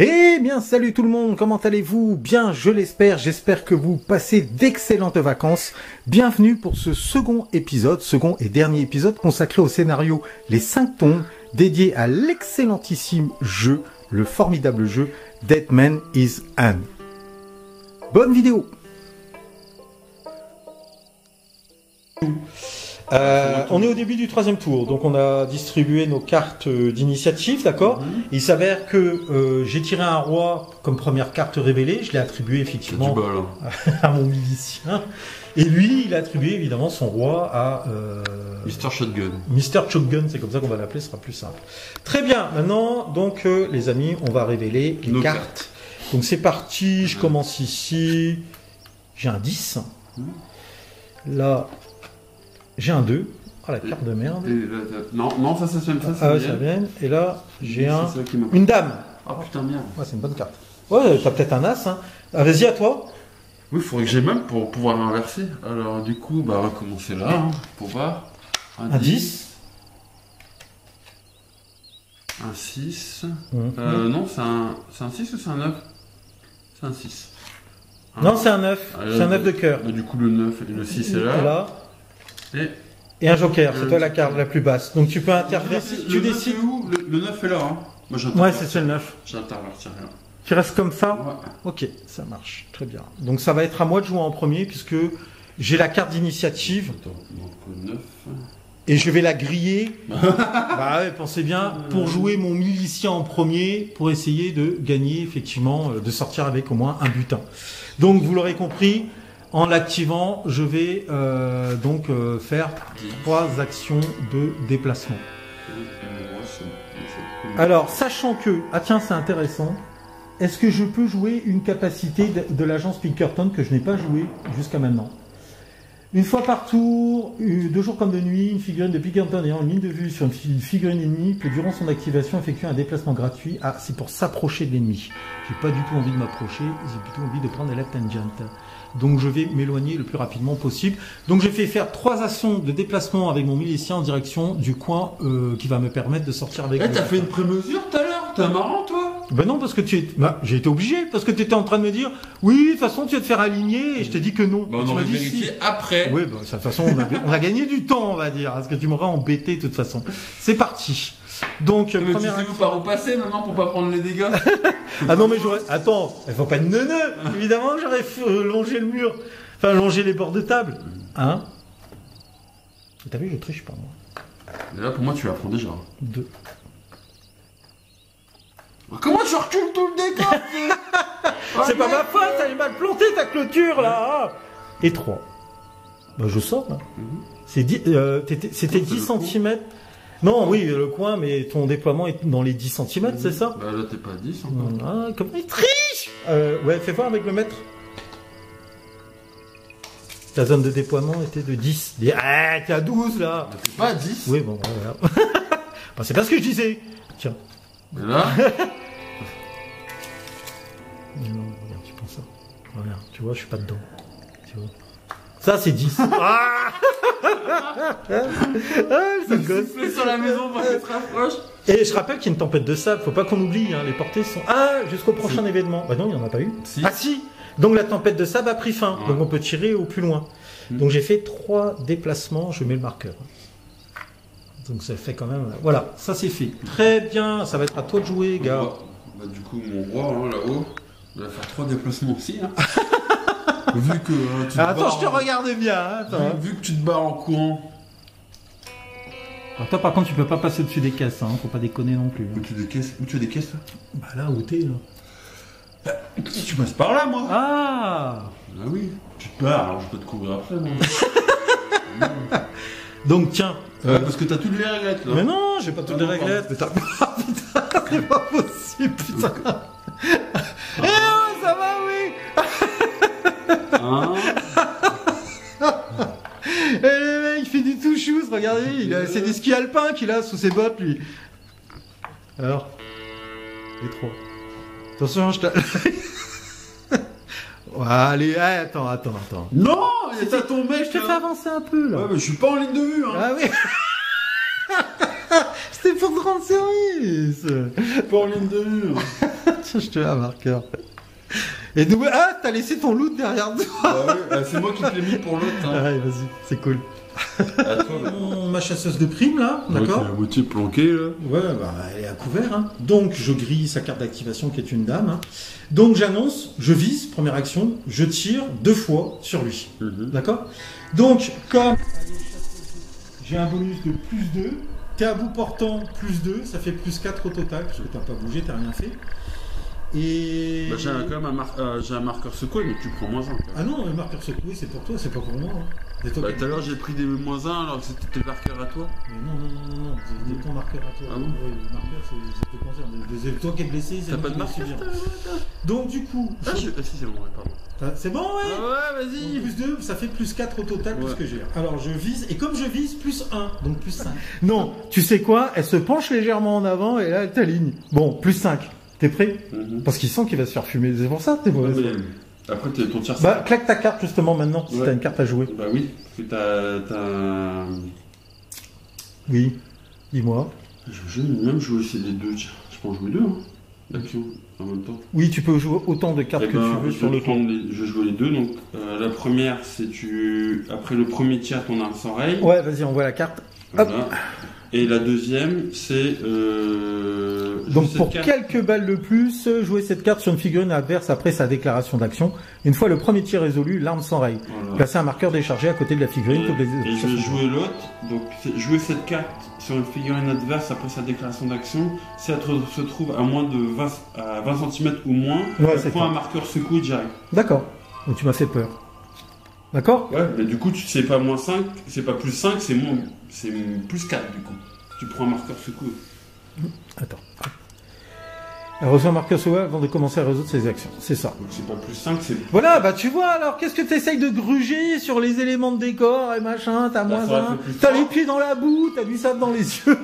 Eh bien, salut tout le monde, comment allez-vous? Bien, je l'espère, j'espère que vous passez d'excellentes vacances. Bienvenue pour ce second et dernier épisode consacré au scénario Les 5 tombes, dédié à l'excellentissime jeu, le formidable jeu Dead Man is Anne. Bonne vidéo! On est au début du troisième tour, donc on a distribué nos cartes d'initiative, d'accord. Il s'avère que j'ai tiré un roi comme première carte révélée, je l'ai attribué effectivement à mon milicien, et lui il a attribué évidemment son roi à Mr Shotgun. Mr Shotgun, c'est comme ça qu'on va l'appeler, ce sera plus simple. Très bien, maintenant donc les amis, on va révéler les cartes. Donc c'est parti, je commence ici, j'ai un 10, là... J'ai un 2. Ah, la carte de merde. Non, ça vient. Et là, j'ai une dame. Ah putain, merde. Ouais, c'est une bonne carte. Ouais, t'as peut-être un as. Hein. Ah, vas-y, à toi. Oui, il faudrait que j'ai même pour pouvoir inverser. Alors, du coup, on va commencer là, hein, pour voir. Un 10. Un 6. Non, c'est un 6 ou c'est un 9? C'est un 6. Non, c'est un 9. C'est un 9 de cœur. Du coup, le 9 et le 6 est là. Et là. Et un joker, c'est toi la carte la plus basse. Donc tu peux intervertir. Tu décides où le 9 est là. Hein. Moi, ouais, c'est le 9. J'intervertis rien. Tu restes comme ça? Ouais. Ok, ça marche. Très bien. Donc ça va être à moi de jouer en premier puisque j'ai la carte d'initiative. Donc 9. Et je vais la griller. Bah ouais, pensez bien, pour jouer mon milicien en premier, pour essayer de gagner, effectivement, de sortir avec au moins un butin. Donc vous l'aurez compris. En l'activant, je vais faire 3 actions de déplacement. Alors, sachant que... Ah tiens, c'est intéressant. Est-ce que je peux jouer une capacité de l'agence Pinkerton que je n'ai pas joué jusqu'à maintenant? Une fois par tour, 2 jours comme de nuit, une figurine de Pinkerton ayant une ligne de vue sur une figurine ennemie peut, durant son activation, effectuer un déplacement gratuit. Ah, c'est pour s'approcher de l'ennemi. J'ai pas du tout envie de m'approcher, j'ai plutôt envie de prendre la tangente. Donc je vais m'éloigner le plus rapidement possible. Donc je vais faire 3 actions de déplacement avec mon milicien en direction du coin qui va me permettre de sortir avec... t'as fait une prémesure tout à l'heure? T'es marrant, toi? Ben non, parce que j'ai été obligé, parce que tu étais en train de me dire oui, de toute façon tu vas te faire aligner, et je t'ai dit que non. On aurait vérifié après. Oui, de toute façon on a gagné du temps, on va dire, parce que tu m'aurais embêté de toute façon. C'est parti. Donc, première action. Tu sais par où passer maintenant pour pas prendre les dégâts? Ah non, mais j'aurais... Attends, il faut pas de neuneu. Évidemment, j'aurais longé le mur. Enfin, longé les bords de table. Hein? T'as vu, je triche pas, moi. Mais là, pour moi, tu l'apprends déjà. 2. Comment tu recules tout le décor? C'est pas ma faute, t'avais mal planté ta clôture, là. Et 3. Bah, je sors, là. C'était 10 cm. Non, oui, le coin, mais ton déploiement est dans les 10 cm, c'est ça? Bah là, t'es pas à 10 encore. Ah, comment il triche? Ouais, fais voir avec le mètre. Ta zone de déploiement était de 10. Ah, t'es à 12, là. Bah, t'es pas à 10. Oui, bon, voilà. Bah, c'est pas ce que je disais. Tiens. Mais là... Non, regarde, tu penses ça. Regarde, tu vois, je suis pas dedans. Tu vois. Ça, c'est 10. Ah, ça gosse. Sur la maison pour qu'elle se rapproche. Et je rappelle qu'il y a une tempête de sable. Faut pas qu'on oublie, hein. Les portées sont... Ah, jusqu'au prochain événement. Bah non, il n'y en a pas eu. Si. Ah si. Donc la tempête de sable a pris fin. Donc on peut tirer au plus loin. Donc j'ai fait 3 déplacements. Je mets le marqueur. Donc ça fait quand même... Voilà, ça c'est fait. Très bien. Ça va être à toi de jouer, gars. Bah, du coup, mon roi, hein, là-haut, il va faire 3 déplacements aussi. Hein. Vu que tu te attends, je te regarde bien. Hein, vu que tu te barres en courant. Alors toi, par contre, tu peux pas passer au-dessus des caisses. Hein, faut pas déconner non plus. Hein. Où tu as des caisses là? Bah là où t'es, là. Bah, tu passes par là, moi. Ah oui. Tu te barres, alors je peux te couvrir après, moi. Donc tiens. Parce que t'as toutes les réglettes là. Mais non, j'ai pas toutes les réglettes. Mais putain, c'est pas possible, putain. Eh oh, ça va, oui. Hein? Et le mec, il fait du tout chousse, regardez, c'est des skis alpins qu'il a sous ses bottes, lui. Alors, les 3. Attention, je t'ai... Allez, attends. Non, t'as ton mec. Je te fais avancer un peu, là. Ouais, mais je suis pas en ligne de vue, hein. Ah oui. C'était pour te rendre service. Pas en ligne de vue. Je te un marqueur. Et nous... Ah, t'as laissé ton loot derrière toi. Bah ouais, c'est moi qui te l'ai mis pour l'autre. Hein. Ouais, vas-y, c'est cool. À toi, là. Ma chasseuse de primes, là, d'accord. Ouais, c'est la moitié planquée, là. Ouais, bah, elle est à couvert. Hein. Donc, je grille sa carte d'activation qui est une dame. Hein. Donc, j'annonce, je vise, première action, je tire 2 fois sur lui. D'accord. Donc, comme j'ai un bonus de plus 2, t'es à bout portant plus 2, ça fait plus 4 au total, parce que t'as pas bougé, t'as rien fait. Et... Bah, j'ai quand même un marqueur secoué, mais tu prends moins 1. Ah non, le marqueur secoué, c'est pour toi, c'est pas pour moi. Hein. Bah, tout à l'heure, j'ai pris des moins 1 alors que c'était tes marqueurs à toi. Mais non, c'est ton marqueur à toi. Ah bon. Oui, le marqueur, c'est te concerne. C'est toi qui es blessé, c'est T'as moi pas de qui me marqueur souviens. Donc, du coup... Ah, si, c'est bon, ouais, pardon. C'est bon, ouais. Ah ouais, vas-y. Plus 2, ça fait plus 4 au total, plus Ouais. que j'ai. Alors je vise, et comme je vise, plus 1, donc plus 5. Non, tu sais quoi? Elle se penche légèrement en avant, et là, elle t'aligne. Bon, plus 5. T'es prêt? Parce qu'il sent qu'il va se faire fumer. C'est pour ça que t'es mauvais. Après, ton tir. Bah, claque ta carte justement maintenant, si t'as une carte à jouer. Bah oui, parce que t'as... Oui, dis-moi. Je vais même jouer aussi les deux. Tiens, je peux en jouer 2, hein, d'action, en même temps. Oui, tu peux jouer autant de cartes que tu veux sur le tour. Je vais jouer les deux. Donc, la première, c'est après le premier tir, ton arme s'enraye. Ouais, vas-y, on voit la carte. Voilà. Hop. Et la deuxième, c'est... Donc pour quelques balles de plus, jouer cette carte sur une figurine adverse après sa déclaration d'action. Une fois le premier tir résolu, l'arme s'enraye. Voilà. Placer un marqueur déchargé à côté de la figurine. Et je vais jouer l'autre. Donc jouer cette carte sur une figurine adverse après sa déclaration d'action. Si elle se trouve à moins de 20 cm ou moins, elle prend un marqueur secoué direct. D'accord. Donc tu m'as fait peur. D'accord. Ouais, mais du coup, c'est pas moins 5, c'est pas plus 5, c'est plus 4 du coup. Tu prends un marqueur secoué. Attends. Elle reçoit un marqueur secoué avant de commencer à résoudre ses actions. C'est ça. Donc c'est pas plus 5, c'est... Voilà, bah tu vois, alors qu'est-ce que tu essayes de gruger sur les éléments de décor et machin, t'as moins 1, t'as les pieds dans la boue, t'as du sable dans les yeux.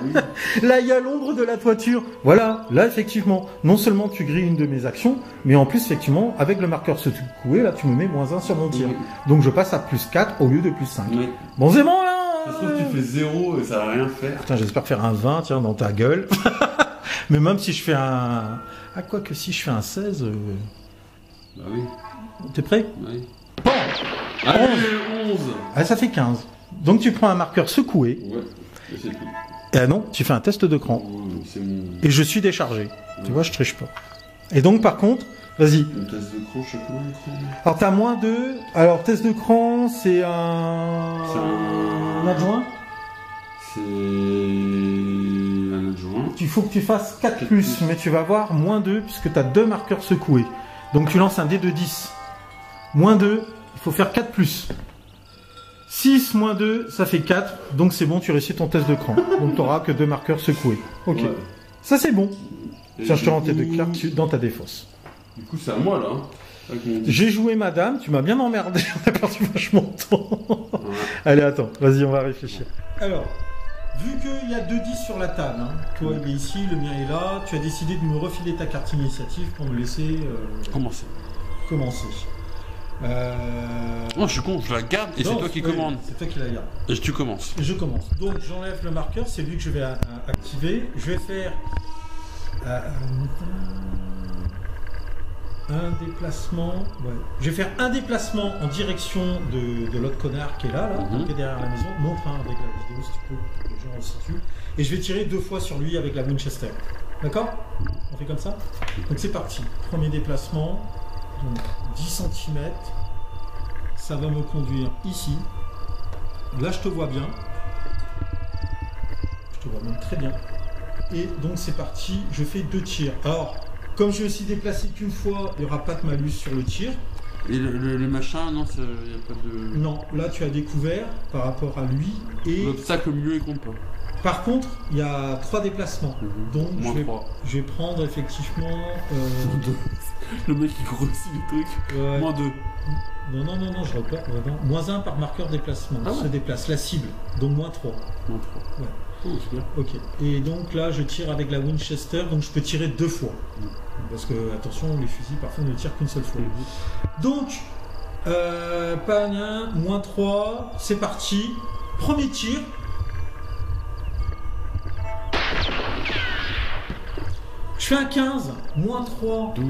Oui. Là, il y a l'ombre de la toiture. Voilà, là, effectivement, non seulement tu grilles une de mes actions, mais en plus, effectivement, avec le marqueur secoué, là, tu me mets moins 1 sur mon tir. Oui. Donc, je passe à plus 4 au lieu de plus 5. Oui. Bon, c'est bon, là. Ça se trouve, tu fais 0 et ça va rien faire. Putain, j'espère faire un 20, tiens, dans ta gueule. Mais même si je fais un... Ah, quoi que si je fais un 16... Bah oui. T'es prêt? Oui. Bon. Allez, 11. Ah, ça fait 15. Donc, tu prends un marqueur secoué. Ouais, et c'est tout. Et non, tu fais un test de cran. C'est mon... Et je suis déchargé. Tu vois, je triche pas. Et donc, par contre, vas-y. Une test de cran, je sais pas le cran. Alors, t'as moins 2. Alors, test de cran, c'est un... C'est un adjoint. C'est un adjoint. Il faut que tu fasses 4 plus, mais tu vas avoir moins 2, puisque tu as 2 marqueurs secoués. Donc, tu lances un dé de 10. Moins 2, il faut faire 4 plus. 6 moins 2, ça fait 4. Donc, c'est bon, tu réussis ton test de cran. Donc, tu n'auras que 2 marqueurs secoués. Ok. Ouais. Ça, c'est bon. Tiens, je te rends tes 2 cartes dans ta défausse. Du coup, c'est à moi, là. Hein. J'ai joué madame, tu m'as bien emmerdé, on a perdu vachement de temps. Ouais. Allez, attends, vas-y, on va réfléchir. Alors, vu qu'il y a 2 10 sur la table, hein, toi il est ici, le mien est là, tu as décidé de me refiler ta carte initiative pour me laisser... commencer. Non, je suis con, je la garde et c'est toi qui commandes. C'est toi qui la garde. Et tu commences. Je commence. Donc j'enlève le marqueur, c'est lui que je vais activer. Je vais faire... un déplacement. Ouais. Je vais faire un déplacement en direction de l'autre connard qui est là, qui est derrière la maison. Montre avec la vidéo si tu peux, que les gens le situent. Et je vais tirer 2 fois sur lui avec la Winchester. D'accord? On fait comme ça? Donc c'est parti. Premier déplacement. Donc 10 cm. Ça va me conduire ici. Là je te vois bien. Je te vois même très bien. Et donc c'est parti. Je fais 2 tirs. Alors. Comme je me suis déplacé qu'une fois, il n'y aura pas de malus sur le tir. Et les machins, non, il n'y a pas de... Non, là tu as découvert par rapport à lui. Et l'obstacle au milieu, il compte pas. Par contre, il y a 3 déplacements. Donc je vais prendre effectivement... Le mec qui grossit les trucs. Ouais. Moins 2. Non, je repars. Moins 1 par marqueur déplacement. Se déplace la cible. Donc moins 3. Moins 3. Ouais. Oh, c'est bien. Ok. Et donc là, je tire avec la Winchester, donc je peux tirer 2 fois. Parce que, attention, les fusils parfois ne tirent qu'une seule fois. Donc, moins 3, c'est parti. Premier tir. Je fais un 15, moins 3. 12.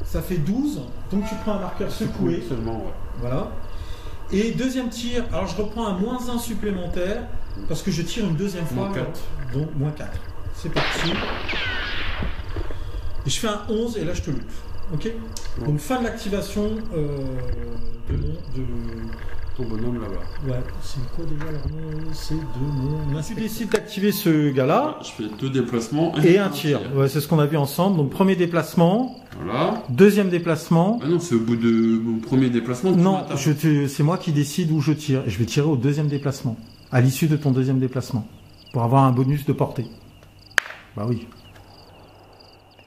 Ça fait 12. Donc tu prends un marqueur secoué. Seulement, ouais. Voilà. Et deuxième tir, alors je reprends un moins 1 supplémentaire parce que je tire une deuxième fois. Moins 4. Donc moins 4. C'est parti. Et je fais un 11 et là je te loupe. Ok. Ouais. Donc fin de l'activation de ton bonhomme là-bas. Ouais, c'est quoi déjà leur nom? C'est de mon... Tu décides d'activer ce gars-là. Je fais 2 déplacements et un tir. Ouais, c'est ce qu'on a vu ensemble. Donc premier déplacement. Voilà. Deuxième déplacement. Ah non, c'est au bout de mon premier déplacement que non, c'est moi qui décide où je tire. Et je vais tirer au deuxième déplacement. À l'issue de ton deuxième déplacement. Pour avoir un bonus de portée. Bah oui.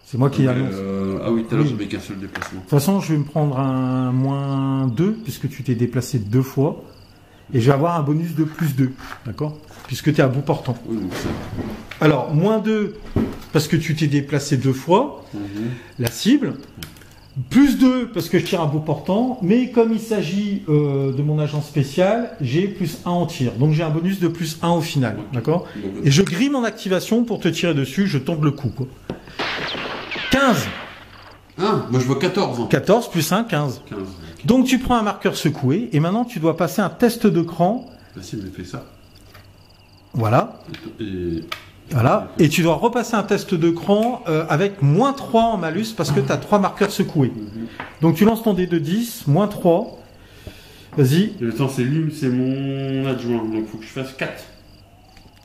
C'est moi qui annonce. Ah oui, tout à l'heure, j'avais qu'un seul déplacement. De toute façon, je vais me prendre un moins 2, puisque tu t'es déplacé 2 fois. Et je vais avoir un bonus de plus 2. D'accord? Puisque tu es à bout portant. Oui, donc ça. Alors, moins 2, parce que tu t'es déplacé 2 fois. La cible. Plus 2, parce que je tire à bout portant. Mais comme il s'agit de mon agent spécial, j'ai plus 1 en tir. Donc j'ai un bonus de plus 1 au final. Okay. D'accord? Et je grille mon activation pour te tirer dessus. Je tombe le coup, quoi. 15. Ah, moi je vois 14. Hein. 14 plus 1, 15. 15 okay. Donc tu prends un marqueur secoué et maintenant tu dois passer un test de cran. La cible fait ça. Voilà. Voilà. Et tu dois repasser un test de cran avec moins 3 en malus parce que tu as 3 marqueurs secoués. Donc tu lances ton dé de 10, moins 3. Vas-y. Le temps c'est lui, c'est mon adjoint. Donc il faut que je fasse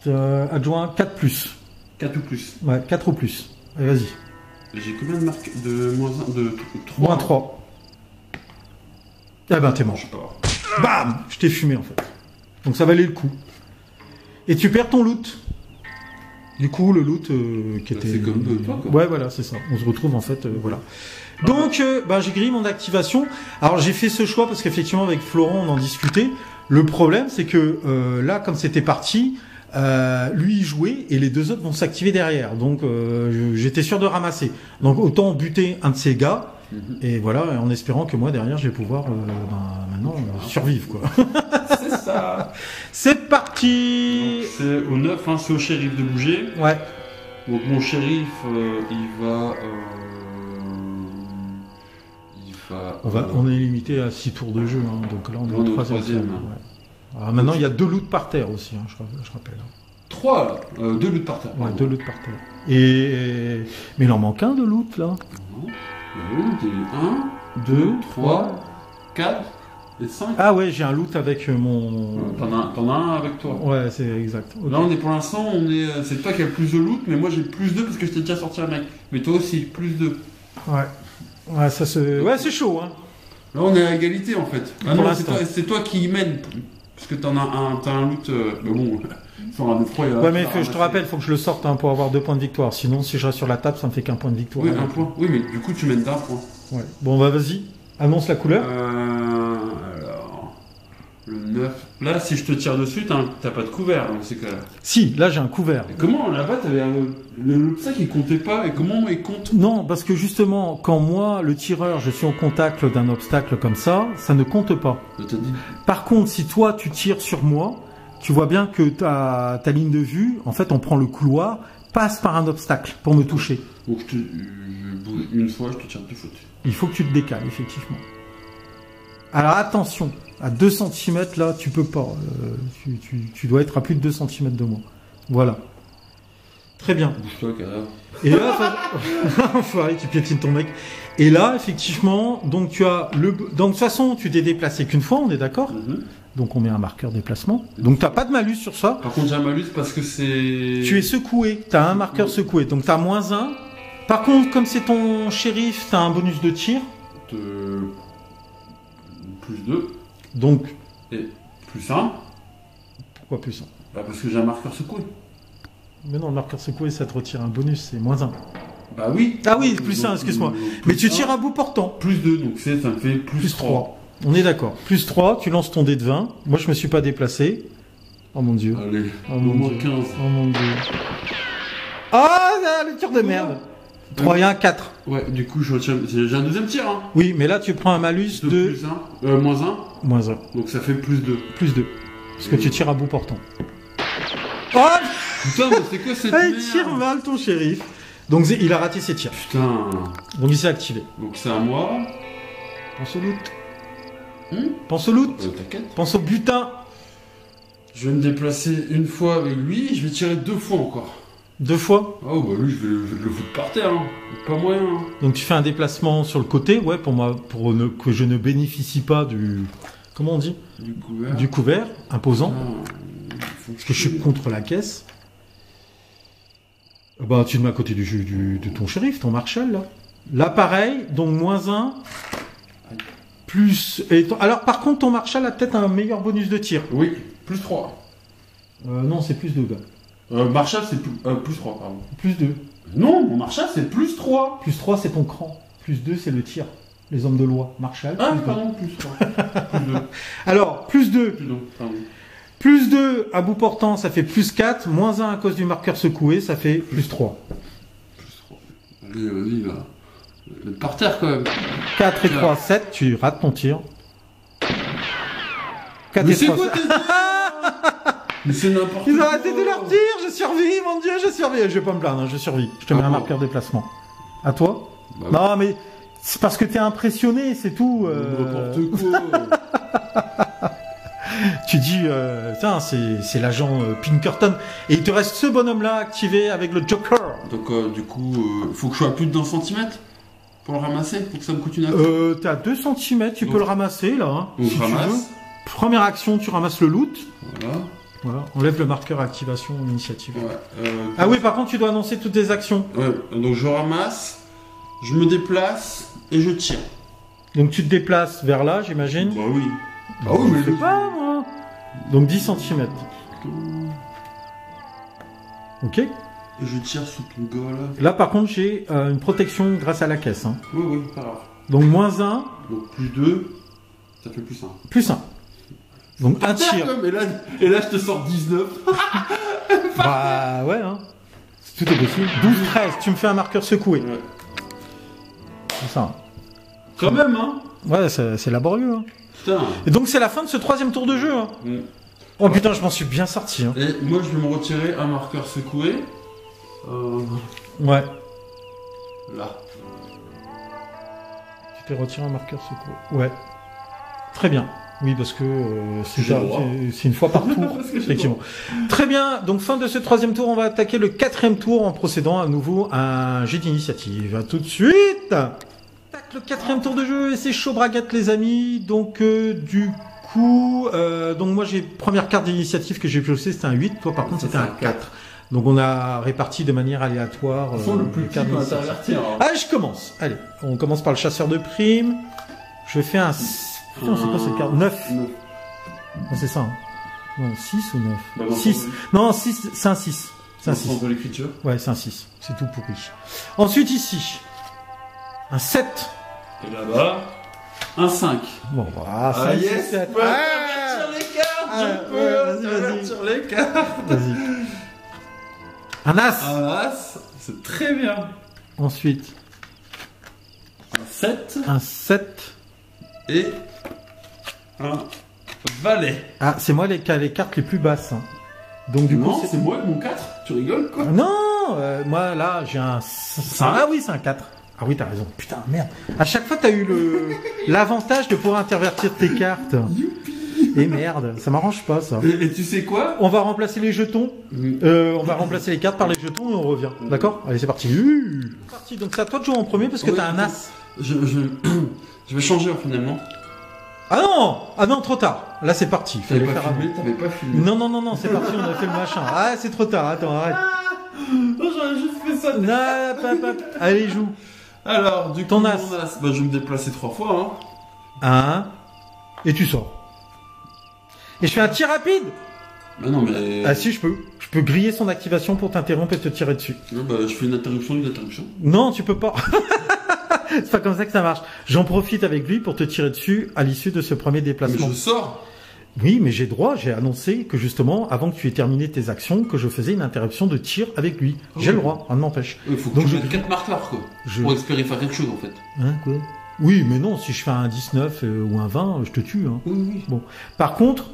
4. Adjoint 4 plus. 4 ou plus. Ouais, 4 ou plus. Allez, vas-y. J'ai combien de marques de moins 1 de 3 Moins 3. Ah ben t'es mort. Bam! Je t'ai fumé en fait. Donc ça valait le coup. Et tu perds ton loot. Du coup, le loot qui était... C'est comme toi, quoi. Ouais, voilà, c'est ça. On se retrouve en fait, voilà. Donc, j'ai grillé mon activation. Alors j'ai fait ce choix parce qu'effectivement avec Florent on en discutait. Le problème c'est que là, comme c'était parti... lui il jouait et les deux autres vont s'activer derrière, donc j'étais sûr de ramasser, donc autant buter un de ces gars et voilà, en espérant que moi derrière je vais pouvoir maintenant survivre quoi. C'est ça. C'est parti. Donc, c'est au 9, hein, c'est au shérif de bouger. Ouais. Donc mon shérif il va on est limité à 6 tours de jeu, hein, donc là on est au troisième. Ouais. Alors maintenant, il y a 2 loots par terre aussi, hein, je rappelle. 3, 2 loots par terre. Ouais, 2 loots par terre. Mais il en manque un de loot, là. Non. 1, 2, 3, 4 et 5. Ah ouais, j'ai un loot avec mon... T'en as un avec toi. Ouais, c'est exact. Okay. Là, on est pour l'instant, c'est toi qui as le plus de loot, mais moi j'ai plus 2 parce que je t'ai déjà sorti un mec. Mais toi aussi, plus 2. Ouais. Ouais, ça se... Ouais, c'est chaud, hein. Là, on est à égalité, en fait. Ah pour non, c'est toi qui mène. Parce que t'as un loot, mais bon, sur un des 3, il y a... Ouais, mais je te rappelle, il faut que je le sorte pour avoir 2 points de victoire. Sinon, si je reste sur la table, ça me fait qu'un point de victoire. Oui, un point. Oui, mais du coup, tu mènes d'un point. Ouais. Bon, bah vas-y, annonce la couleur. Alors... Le 9... Là, si je te tire dessus, t'as pas de couvert dans ces cas-là. Si, là, j'ai un couvert. Et comment, là-bas, t'avais le sac, il comptait pas, et comment il compte? Non, parce que justement, quand moi, le tireur, je suis au contact d'un obstacle comme ça ne compte pas. Par contre, si toi, tu tires sur moi, tu vois bien que ta ligne de vue, en fait, on prend le couloir, passe par un obstacle pour me toucher. Donc, je bouge une fois, je te tire 2 fois. Il faut que tu te décales, effectivement. Alors, attention, à 2 cm, là, tu peux pas. Tu dois être à plus de 2 cm de moi. Voilà. Très bien. Bouge-toi, carrément. Et là, enfoiré, tu piétines ton mec. Et là, effectivement, donc tu as donc de toute façon, tu t'es déplacé qu'une fois, on est d'accord? Donc on met un marqueur déplacement. Donc t'as pas de malus sur ça. Par contre, j'ai un malus parce que c'est... Tu es secoué, t'as un marqueur secoué, donc t'as moins 1. Par contre, comme c'est ton shérif, t'as un bonus de tir. Plus 2. Donc... Et plus 1. Pourquoi plus 1? Bah parce que j'ai un marqueur secoué. Mais non, le marqueur secoué, ça te retire un bonus, c'est moins 1. Bah oui. Ah oui, plus 1, excuse-moi. Mais tu tires à bout portant. Plus 2, donc ça me fait plus 3. On est d'accord. Plus 3, tu lances ton dé de 20. Moi, je me suis pas déplacé. Oh mon dieu. Allez, oh mon dieu. 15. Oh mon dieu. Ah, le tir de merde. 3 et 1, 4. Ouais, du coup, j'ai un deuxième tir. Hein. Oui, mais là, tu prends un malus de... Plus 1. Moins 1. Moins 1. Donc ça fait plus 2. Plus 2. Parce que tu tires à bout portant. Oh putain, mais c'est quoi cette merde? Il tire mal ton shérif. Donc il a raté ses tirs. Putain. Donc il s'est activé. Donc c'est à moi. Pense au loot. Pense au loot. T'inquiète. Pense au butin. Je vais me déplacer une fois avec lui, je vais tirer 2 fois encore. 2 fois. Oh bah lui je vais le foutre par terre, hein. Pas moyen. Hein. Donc tu fais un déplacement sur le côté, ouais, que je ne bénéficie pas du... Comment on dit ? Du couvert, imposant. Parce que je suis contre la caisse. Bah tu te mets à côté de ton shérif, ton marshal là. Là pareil, donc -1. Plus... Alors par contre ton marshal a peut-être un meilleur bonus de tir. Oui, +3. Non, c'est +2 gars. Marshal, c'est +3, pardon. +2. Non, mon Marshal, c'est +3. +3, c'est ton cran. +2, c'est le tir. Les hommes de loi. Marshal. Ah, pardon, +3. +2. Alors, +2. Pardon. +2 à bout portant, ça fait +4. -1 à cause du marqueur secoué, ça fait +3. +3. Allez, vas-y, là. Par terre, quand même. 4 et 3, 7. Tu rates ton tir. 4 Mais et 3, c'est quoi tes tirs? Mais c'est n'importe quoi. Ils ont arrêté de leur tir, je survis, mon Dieu, je survis. Je vais pas me plaindre, je survis. Je te mets un marqueur déplacement. À toi? Bah, non, mais c'est parce que t'es impressionné, c'est tout. N'importe quoi. Tu dis, tiens, c'est l'agent Pinkerton. Et il te reste ce bonhomme-là activé avec le Joker. Donc, du coup, faut que je sois à plus de 1 centimètre pour le ramasser, pour que ça me coûte une action. T'es à 2 cm, tu peux le ramasser, là. Hein, donc, si je ramasse. tu veux. Première action, tu ramasses le loot. Voilà. Enlève le marqueur activation initiative. Ouais, ah oui, par contre, tu dois annoncer toutes tes actions. Ouais, donc je ramasse, je me déplace et je tire. Donc tu te déplaces vers là, j'imagine. Bah oui. Bah oui, mais je sais pas, moi. Donc 10 cm. Ok. Et je tire sous ton gars là. Là, par contre, j'ai une protection grâce à la caisse. Hein. Oui, pas grave. Donc -1. Donc +2, ça fait +1. +1. Donc un tir. Et là, je te sors 19. Bah ouais, hein. Tout est possible. 12-13, tu me fais un marqueur secoué. Ouais. C'est ça. Quand même, hein. Ouais, c'est laborieux. Hein. Putain. Et donc c'est la fin de ce 3e tour de jeu. Hein. Oh putain, je m'en suis bien sorti. Hein. Et moi, je vais me retirer un marqueur secoué. Ouais. Là. Tu t'es retiré un marqueur secoué. Ouais. Très bien. Oui, parce que c'est une fois par tour, effectivement. Très bien, donc fin de ce 3e tour, on va attaquer le 4e tour en procédant à nouveau à un jet d'initiative. À tout de suite. Tac, le 4e tour de jeu, et c'est chaud braguette les amis. Donc du coup, donc moi j'ai première carte d'initiative que j'ai pioché, c'était un 8, toi par contre c'était un 4. Donc on a réparti de manière aléatoire le plus petit peut intervertir. Ah, je commence. Allez, on commence par le chasseur de primes. Je fais un... Putain, c'est quoi cette carte? 9. Non, c'est ça. Hein. Non, 6 ou 9 bah, 6. Non, 6, c'est un 6. C'est un 6. De l'écriture. Ouais, c'est un 6. C'est tout pourri. Ensuite, ici, un 7. Et là-bas, un 5. Bon, voilà, 5, 6, 7. Je peux avertir les cartes, je peux avertir les cartes. Vas-y. Un As. Un As, c'est très bien. Ensuite, un 7. Un 7. Et un valet. Ah, c'est moi les cartes les plus basses. Hein. Donc du coup, c'est moi avec mon 4. Tu rigoles quoi? Non, moi là j'ai un 5. Ah oui, c'est un 4. Ah oui, t'as raison. Putain, merde. À chaque fois, t'as eu l'avantage de pouvoir intervertir tes cartes. Youpi. Et merde, ça m'arrange pas ça. Et tu sais quoi? On va remplacer les jetons. On va remplacer les cartes par les jetons et on revient. D'accord? Allez, c'est parti. Parti. Donc c'est à toi de jouer en premier parce que t'as un As. Je vais changer finalement. Ah non, trop tard. Là c'est parti. T'avais pas filmé. Non, c'est parti, on a fait le machin. Ah, c'est trop tard, attends, arrête. J'aurais juste fait ça. Non, allez, joue. Alors, du coup, ton As. Bah, je vais me déplacer 3 fois. Hein. Et tu sors. Et je fais un tir rapide. Bah non, mais... Ah si, je peux. Je peux griller son activation pour t'interrompre et te tirer dessus. Non, bah, je fais une interruption. Non, tu peux pas. C'est pas comme ça que ça marche. J'en profite avec lui pour te tirer dessus à l'issue de ce premier déplacement. Mais je sors. Oui, mais j'ai annoncé que justement, avant que tu aies terminé tes actions, que je faisais une interruption de tir avec lui. J'ai le droit, rien ne m'empêche. Il faut que tu mettes 4 marqueurs, quoi. Pour espérer faire quelque chose, en fait. Hein, quoi? Oui, mais non, si je fais un 19 ou un 20, je te tue. Hein. Oui. Bon. Par contre,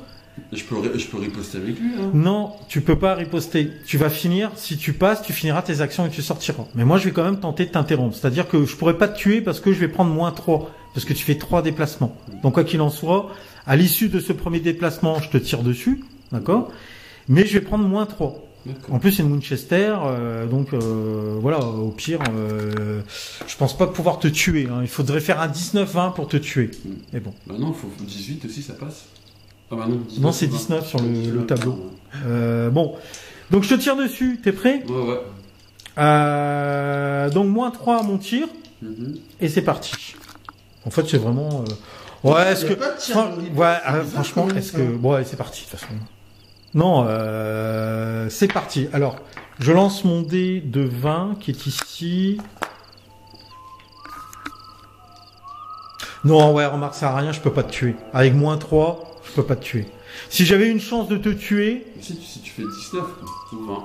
Je peux riposter avec lui, hein. Non, tu peux pas riposter. Tu vas finir, si tu passes, tu finiras tes actions et tu sortiras. Mais moi, je vais quand même tenter de t'interrompre. C'est-à-dire que je pourrais pas te tuer parce que je vais prendre -3. Parce que tu fais 3 déplacements. Donc, quoi qu'il en soit, à l'issue de ce premier déplacement, je te tire dessus. D'accord? Mais je vais prendre -3. En plus, c'est une Winchester, donc voilà, au pire, je pense pas pouvoir te tuer. Hein. Il faudrait faire un 19-20 pour te tuer. Mais bon. Bah non, il faut 18 aussi, ça passe. Ah bah non, 19, non, c'est 19 sur le tableau. Bon, donc je te tire dessus, t'es prêt? Ouais. Donc -3 à mon tir, et c'est parti. En fait, c'est vraiment... Ouais, est-ce que... franchement, est-ce que... Bon, ouais, c'est parti, de toute façon. Non, c'est parti. Alors, je lance mon dé de 20 qui est ici. Non, ouais, remarque, ça sert à rien, je peux pas te tuer. Avec -3, je peux pas te tuer. Si j'avais une chance de te tuer... Si tu fais 19 ou 20.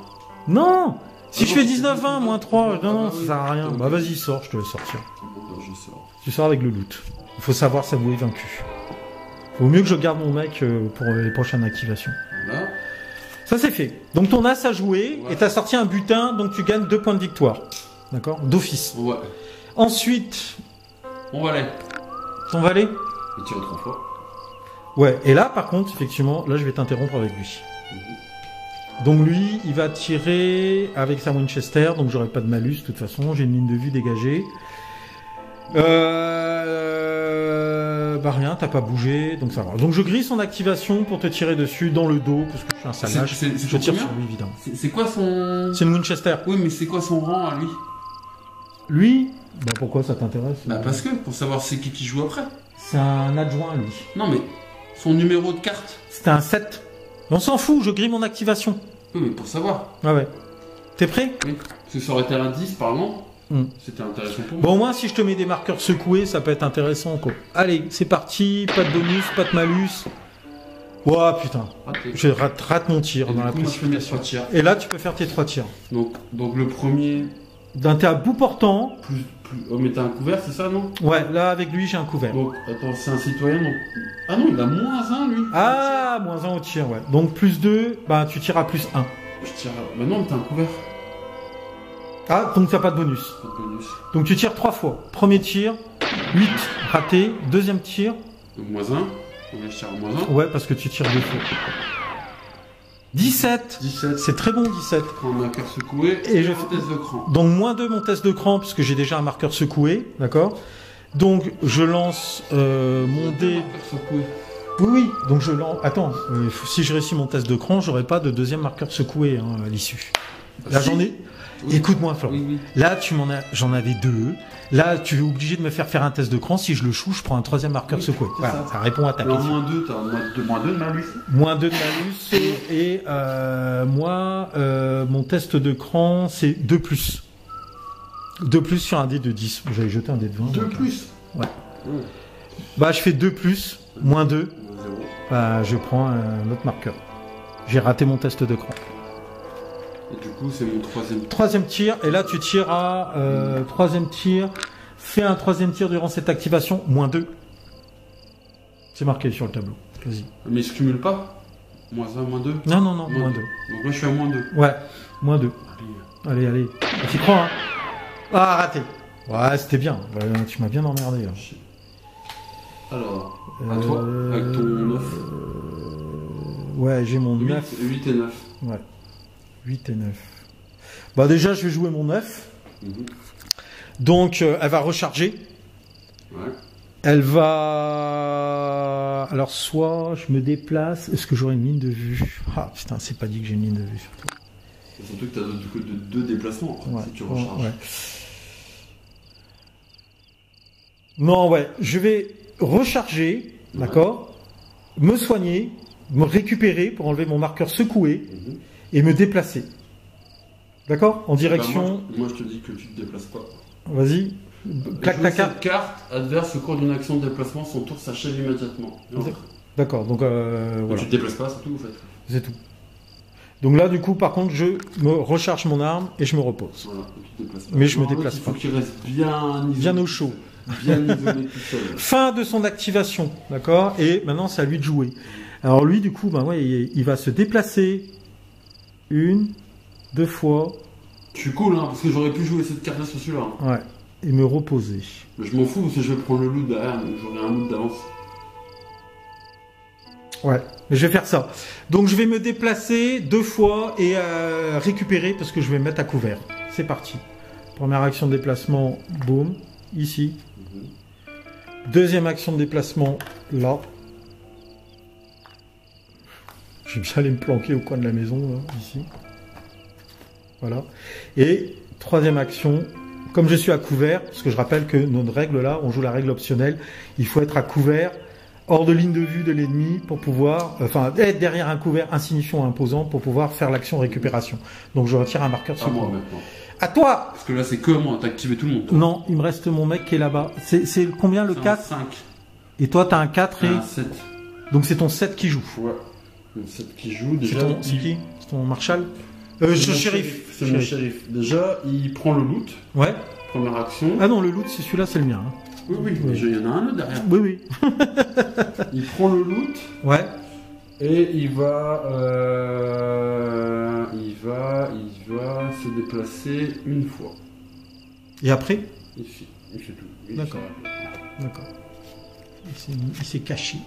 Non. Si je fais 19-20, -3, non, ça sert à rien. Bah vas-y, sors, je te laisse sortir. Je sors. Tu sors avec le loot. Il faut savoir s'avouer vaincu. Vaut mieux que je garde mon mec pour les prochaines activations. Là. Ça c'est fait. Donc ton as a joué et t'as sorti un butin, donc tu gagnes 2 points de victoire. D'accord? D'office. Ouais. Ensuite... Mon valet. Ton valet? Il tire 3 fois. Ouais, et là par contre, effectivement, là je vais t'interrompre avec lui. Donc lui, il va tirer avec sa Winchester, donc j'aurai pas de malus de toute façon, j'ai une ligne de vue dégagée. Bah rien, t'as pas bougé, donc ça va. Donc je grille son activation pour te tirer dessus dans le dos, parce que je suis un salage. Je tire sur lui, évidemment. C'est quoi son... C'est une Winchester. Oui, mais c'est quoi son rang à lui? Lui? Bah pourquoi ça t'intéresse? Bah parce que, pour savoir c'est qui joue après. C'est un adjoint, lui. Non mais, son numéro de carte. C'était un 7. On s'en fout, je grille mon activation. Oui, mais pour savoir. Ouais. T'es prêt? Oui, parce que ça aurait été un 10 par exemple. C'était intéressant pour moi. Bon, au moins, si je te mets des marqueurs secoués, ça peut être intéressant, quoi. Allez, c'est parti. Pas de bonus, pas de malus. Ouah, putain. Je rate mon tir dans la précipitation. Et là, tu peux faire tes 3 tirs. Donc le premier... T'es à bout portant. Oh, mais t'as un couvert, c'est ça, non? Ouais, là, avec lui, j'ai un couvert. Donc, attends, c'est un citoyen, donc... Ah non, il a -1, lui. Ah, -1 au tir, ouais. Donc, +2, bah, tu tires à +1. Je tire... Bah non, t'as un couvert. Ah, donc t'as pas de bonus. Pas de bonus. Donc tu tires 3 fois. Premier tir, 8, raté. Deuxième tir. Donc -1. Donc je tire à -1. Ouais, parce que tu tires 2 fois. 17. C'est très bon, 17. Un marqueur secoué et je fais test de cran. Donc -2 mon test de cran, puisque j'ai déjà un marqueur secoué. D'accord. Donc je lance mon dé. Oui. Donc je lance... Attends, si je réussis mon test de cran, j'aurai pas de deuxième marqueur secoué à l'issue. Là j'en ai... Oui. Écoute-moi, Florent. Oui. Là, j'en avais 2. Là, tu es obligé de me faire un test de cran. Si je le choue, je prends un 3e marqueur secoué. Voilà, ça répond à ta question. -2, t'as -2 de malus. -2 de malus. Et moi, mon test de cran, c'est 2+. 2+ sur un dé de 10. J'avais jeté un dé de 20. 2+. Ouais. Bah, je fais 2+, -2. Bah, je prends un autre marqueur. J'ai raté mon test de cran. Et du coup, c'est mon 3e. 3e tir, et là tu tires à 3e tir. Fais un 3e tir durant cette activation, -2. C'est marqué sur le tableau. Vas-y. Mais je cumule pas -1, -2. Non, -2. Donc là, je suis à -2. Ouais, -2. Allez. Tu crois, hein? Ah, raté. Ouais, c'était bien. Ouais, tu m'as bien emmerdé, là. Alors, à toi, avec ton 9. Ouais, j'ai mon 9. 8 et 9. Ouais. 8 et 9. Bah déjà, je vais jouer mon 9. Donc, elle va recharger. Ouais. Elle va... Alors, soit je me déplace... Est-ce que j'aurai une ligne de vue? Ah, putain, c'est pas dit que j'ai une ligne de vue, surtout. Surtout que tu as 2 déplacements, si tu recharges. Ouais. Non, ouais. Je vais recharger, d'accord? Me soigner, me récupérer pour enlever mon marqueur secoué. Et me déplacer. D'accord? En direction... moi, je te dis que tu te déplaces pas. Vas-y. Claque ta carte. Cette carte adverse au cours d'une action de déplacement, son tour s'achève immédiatement. D'accord, donc voilà. Tu te déplaces pas, c'est tout, en fait. C'est tout. Donc là, du coup, par contre, je me recharge mon arme et je me repose. Voilà, tu te déplaces pas. Mais je me déplace pas. Il faut qu'il reste bien isolé. Bien au chaud. Bien isolé tout seul. Fin de son activation, d'accord? Et maintenant, c'est à lui de jouer. Alors lui, du coup, ben ouais, il va se déplacer 1, 2 fois. Je suis cool, hein, parce que j'aurais pu jouer cette carte-là sur celui-là. Hein. Ouais, et me reposer. Mais je m'en fous, parce que je vais prendre le loot derrière, donc j'aurai un loot d'avance. Ouais, mais je vais faire ça. Donc je vais me déplacer 2 fois et récupérer, parce que je vais me mettre à couvert. C'est parti. Première action de déplacement, boum, ici. Deuxième action de déplacement, là. Je vais bien aller me planquer au coin de la maison, là, ici. Voilà. Et troisième action, comme je suis à couvert, parce que je rappelle que notre règle là, on joue la règle optionnelle, il faut être à couvert, hors de ligne de vue de l'ennemi, pour pouvoir, être derrière un couvert insignifiant ou imposant, pour pouvoir faire l'action récupération. Donc je retire un marqueur de secours. Moi maintenant. À toi! Parce que là c'est que moi, t'as activé tout le monde. Non, il me reste mon mec qui est là-bas. C'est combien le 4? 5. Et toi t'as un 4 et... un 7. Donc c'est ton 7 qui joue. Ouais. Le 7 qui joue, déjà... C'est qui? C'est ton marshal? Shérif. C'est mon shérif. Déjà, il prend le loot. Ouais. Première action. Ah non, le loot, c'est celui-là, c'est le mien. Hein. Oui. Déjà, il y en a un autre derrière. Oui. Il prend le loot. Ouais. Et il va se déplacer une fois. Et après? Il fait tout. D'accord. Il s'est caché.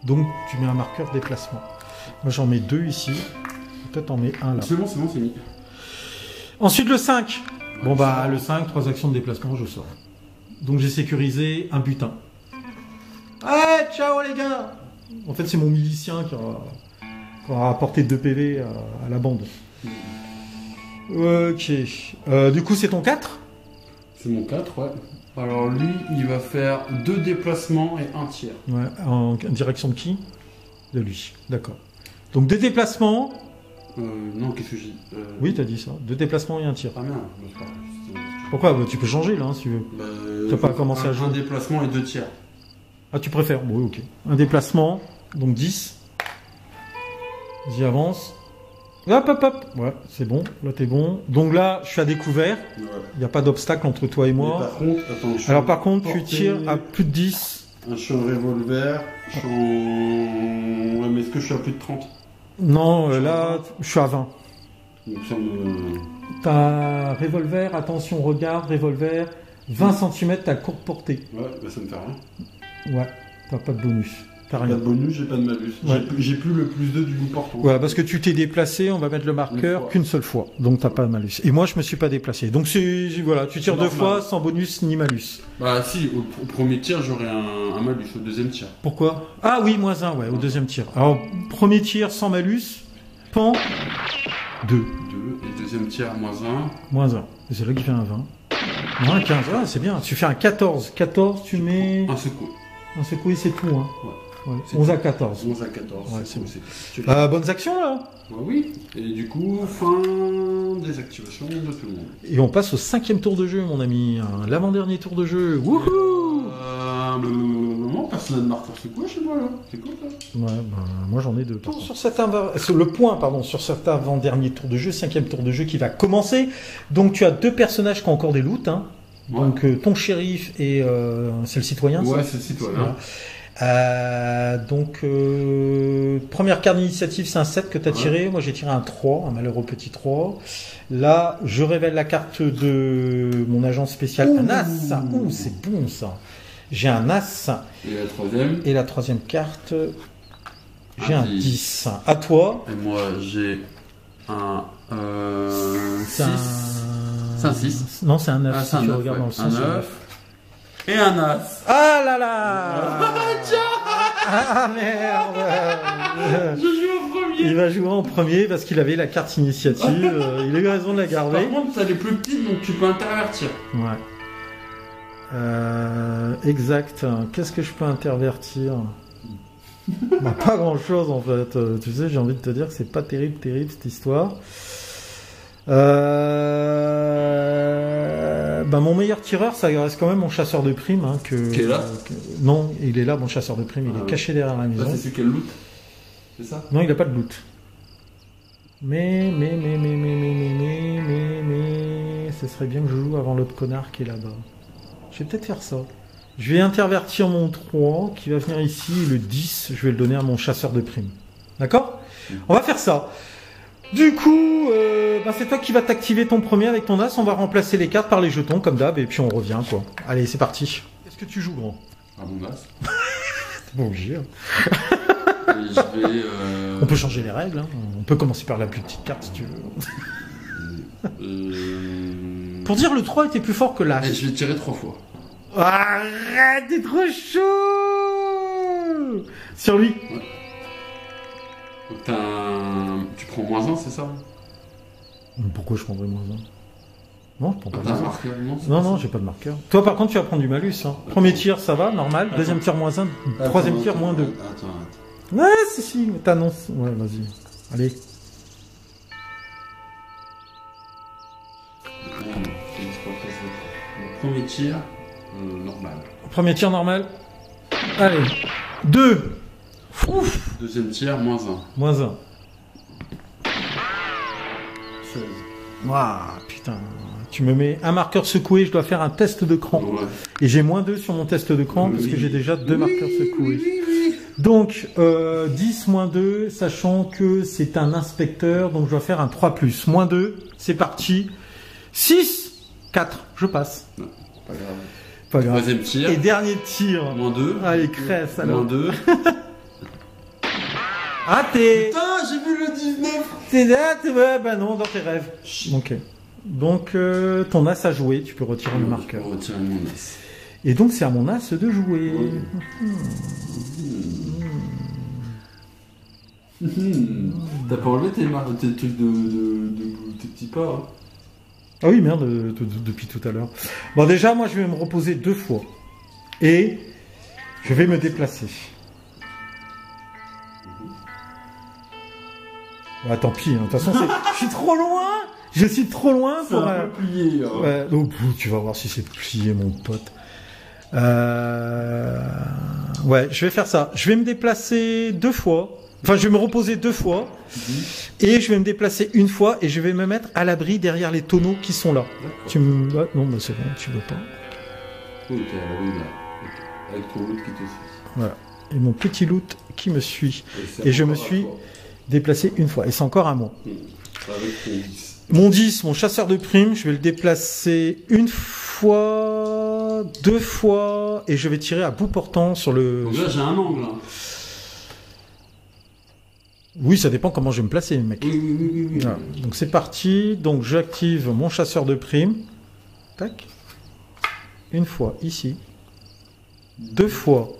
Donc, tu mets un marqueur déplacement. Moi, j'en mets 2 ici. Peut-être t'en mets un là. C'est bon, c'est mis. Ensuite, le 5. Bon, bah, le 5, 3 actions de déplacement, je sors. Donc, j'ai sécurisé un butin. Ouais, ciao les gars! En fait, c'est mon milicien qui aura apporté 2 PV à la bande. Ok. Du coup, c'est ton 4? C'est mon 4, ouais. Alors, lui, il va faire 2 déplacements et 1 tir. Ouais, en direction de qui? De lui, d'accord. Donc, 2 déplacements. Non, qu'est-ce que j'ai dit Oui, t'as dit ça. 2 déplacements et 1 tir. Ah merde, pourquoi? Tu peux changer là, hein, si tu veux. T'as pas commencé à jouer. Un déplacement et 2 tirs. Ah, tu préfères? Bon, oui, ok. Un déplacement, donc 10. J'y avance. Hop. Ouais, c'est bon. Là, t'es bon. Donc là, je suis à découvert. Il n'y a pas d'obstacle entre toi et moi. Par contre, tu tires à plus de 10. Je suis en revolver. Ouais, mais est-ce que je suis à plus de 30? Non, là, je suis à 20. Donc ça me... T'as revolver, attention, regarde, revolver, 20 cm à courte portée. Ouais, bah ça me fait rien. Ouais, t'as pas de bonus. T'as rien. Pas de bonus, j'ai pas de malus. Ouais. J'ai plus le plus 2 du bout portant. Ouais, parce que tu t'es déplacé, on va mettre le marqueur qu'une seule fois. Donc t'as pas de malus. Et moi, je me suis pas déplacé. Donc voilà, tu tires 2 fois sans bonus ni malus. Bah si, au premier tir, j'aurai un malus, au deuxième tir. Pourquoi? Ah oui, -1, ouais, au deuxième tir. Alors, premier tir sans malus, pan, 2. Et deuxième tir, -1. -1. Et c'est là qu'il fait un 20. Non, un 15, ah, c'est bien. Tu fais un 14. 14, tu mets... Un secours. Un secours, c'est tout, hein. Ouais. 11 à 14. 11 à 14. Ouais, c'est bon. Bonnes actions, là. Oui. Et du coup, fin des activations de tout le monde. Et on passe au 5e tour de jeu, mon ami. L'avant-dernier tour de jeu. Wouhou! Non, personne n'a de marqueur secours chez moi, là. C'est cool, ça. Ouais, moi, j'en ai 2. Le point, sur cet avant-dernier tour de jeu, 5e tour de jeu qui va commencer. Donc, tu as 2 personnages qui ont encore des loots, hein. Ouais. Donc, ton shérif et c'est le citoyen. Ouais, c'est le citoyen. Première carte d'initiative, c'est un 7 que tu as tiré. Moi, j'ai tiré un 3, un malheureux petit 3. Là, je révèle la carte de mon agent spécial, un As. Ouh, c'est bon ça. J'ai un As. Et la troisième? Et la troisième carte, j'ai un 10. À toi? Et moi, j'ai un 6. C'est un 6. Non, c'est un 9. Si tu regardes dans le sens. Un 9. Et un As. Ah là là. Ah merde. Je joue en premier. Il va jouer en premier parce qu'il avait la carte initiative. Il a eu raison de la garder. Par contre, elle est plus petite, donc tu peux intervertir. Ouais. Exact. Qu'est-ce que je peux intervertir? Bah, pas grand chose en fait. Tu sais, j'ai envie de te dire que c'est pas terrible cette histoire. Mon meilleur tireur, ça reste quand même mon chasseur de primes. Hein, qui est là non, il est là, mon chasseur de primes. Il est caché derrière la maison. C'est quel loot? C'est ça? Non, il a pas de loot. Mais, ce serait bien que je joue avant l'autre connard qui est là-bas. Je vais peut-être faire ça. Je vais intervertir mon 3 qui va venir ici. Et le 10, je vais le donner à mon chasseur de primes. D'accord? On va faire ça. Du coup, c'est toi qui vas t'activer ton premier avec ton as. On va remplacer les cartes par les jetons comme d'hab et puis on revient quoi. Allez, c'est parti. Qu'est-ce que tu joues, grand? À mon as. T'es pas obligé. Hein. Je vais, On peut changer les règles. Hein. On peut commencer par la plus petite carte si tu veux. Pour dire le 3 était plus fort que l'as. Je vais tirer 3 fois. Arrête, t'es trop chaud. Sur lui. Ouais. Donc tu prends -1, c'est ça? Pourquoi je prendrais -1? Non, je prends pas de marqueur. Non, j'ai pas de marqueur. Toi, par contre, tu vas prendre du malus. Hein. Premier tir, ça va, normal. Deuxième tir, -1. Troisième tir, -2. Attends. Ouais, si, t'annonces. Ouais, vas-y. Allez. Premier tir, normal. Premier tir, normal. Allez. 2. Ouf. Deuxième tir, -1. -1. 16. Waouh, putain. Tu me mets un marqueur secoué, je dois faire un test de cran. Ouais. Et j'ai -2 sur mon test de cran parce que j'ai déjà 2 marqueurs secoués. Donc, 10 -2, sachant que c'est un inspecteur, donc je dois faire un 3+. -2, c'est parti. 6, 4, je passe. Non, pas grave. Pas grave. Troisième tir. Et dernier tir. -2. Allez, crève, alors. -2. Raté. Putain, j'ai vu le 19. T'es là, ouais, bah non, dans tes rêves. Ok. Donc, ton as a joué, tu peux retirer le marqueur. Je peux retirer mon as. Et donc, c'est à mon as de jouer. T'as pas enlevé tes trucs tes petits pas, hein? Ah oui, merde, depuis tout à l'heure. Bon, déjà, moi, je vais me reposer 2 fois. Et je vais me déplacer. Ouais, tant pis, hein. De toute façon, je suis trop loin. Je suis trop loin pour... C'est un peu plié. Hein. Ouais, donc, tu vas voir si c'est plié, mon pote. Ouais, je vais faire ça. Je vais me déplacer 2 fois. Enfin, je vais me reposer 2 fois. Et je vais me déplacer 1 fois. Et je vais me mettre à l'abri derrière les tonneaux qui sont là. Tu me... Ouais, non, bah c'est bon, tu veux pas. Oui, là. Avec ton loot qui te suit. Voilà. Et mon petit loot qui me suit. Et je me suis déplacé 1 fois. Et c'est encore à moi. Avec ton 10. Mon 10, mon chasseur de primes, je vais le déplacer 1 fois, 2 fois, et je vais tirer à bout portant sur le... Donc là, j'ai un angle. Hein. Oui, ça dépend comment je vais me placer, mec. Oui. Voilà. Donc c'est parti. Donc j'active mon chasseur de primes. Tac. 1 fois ici. 2 fois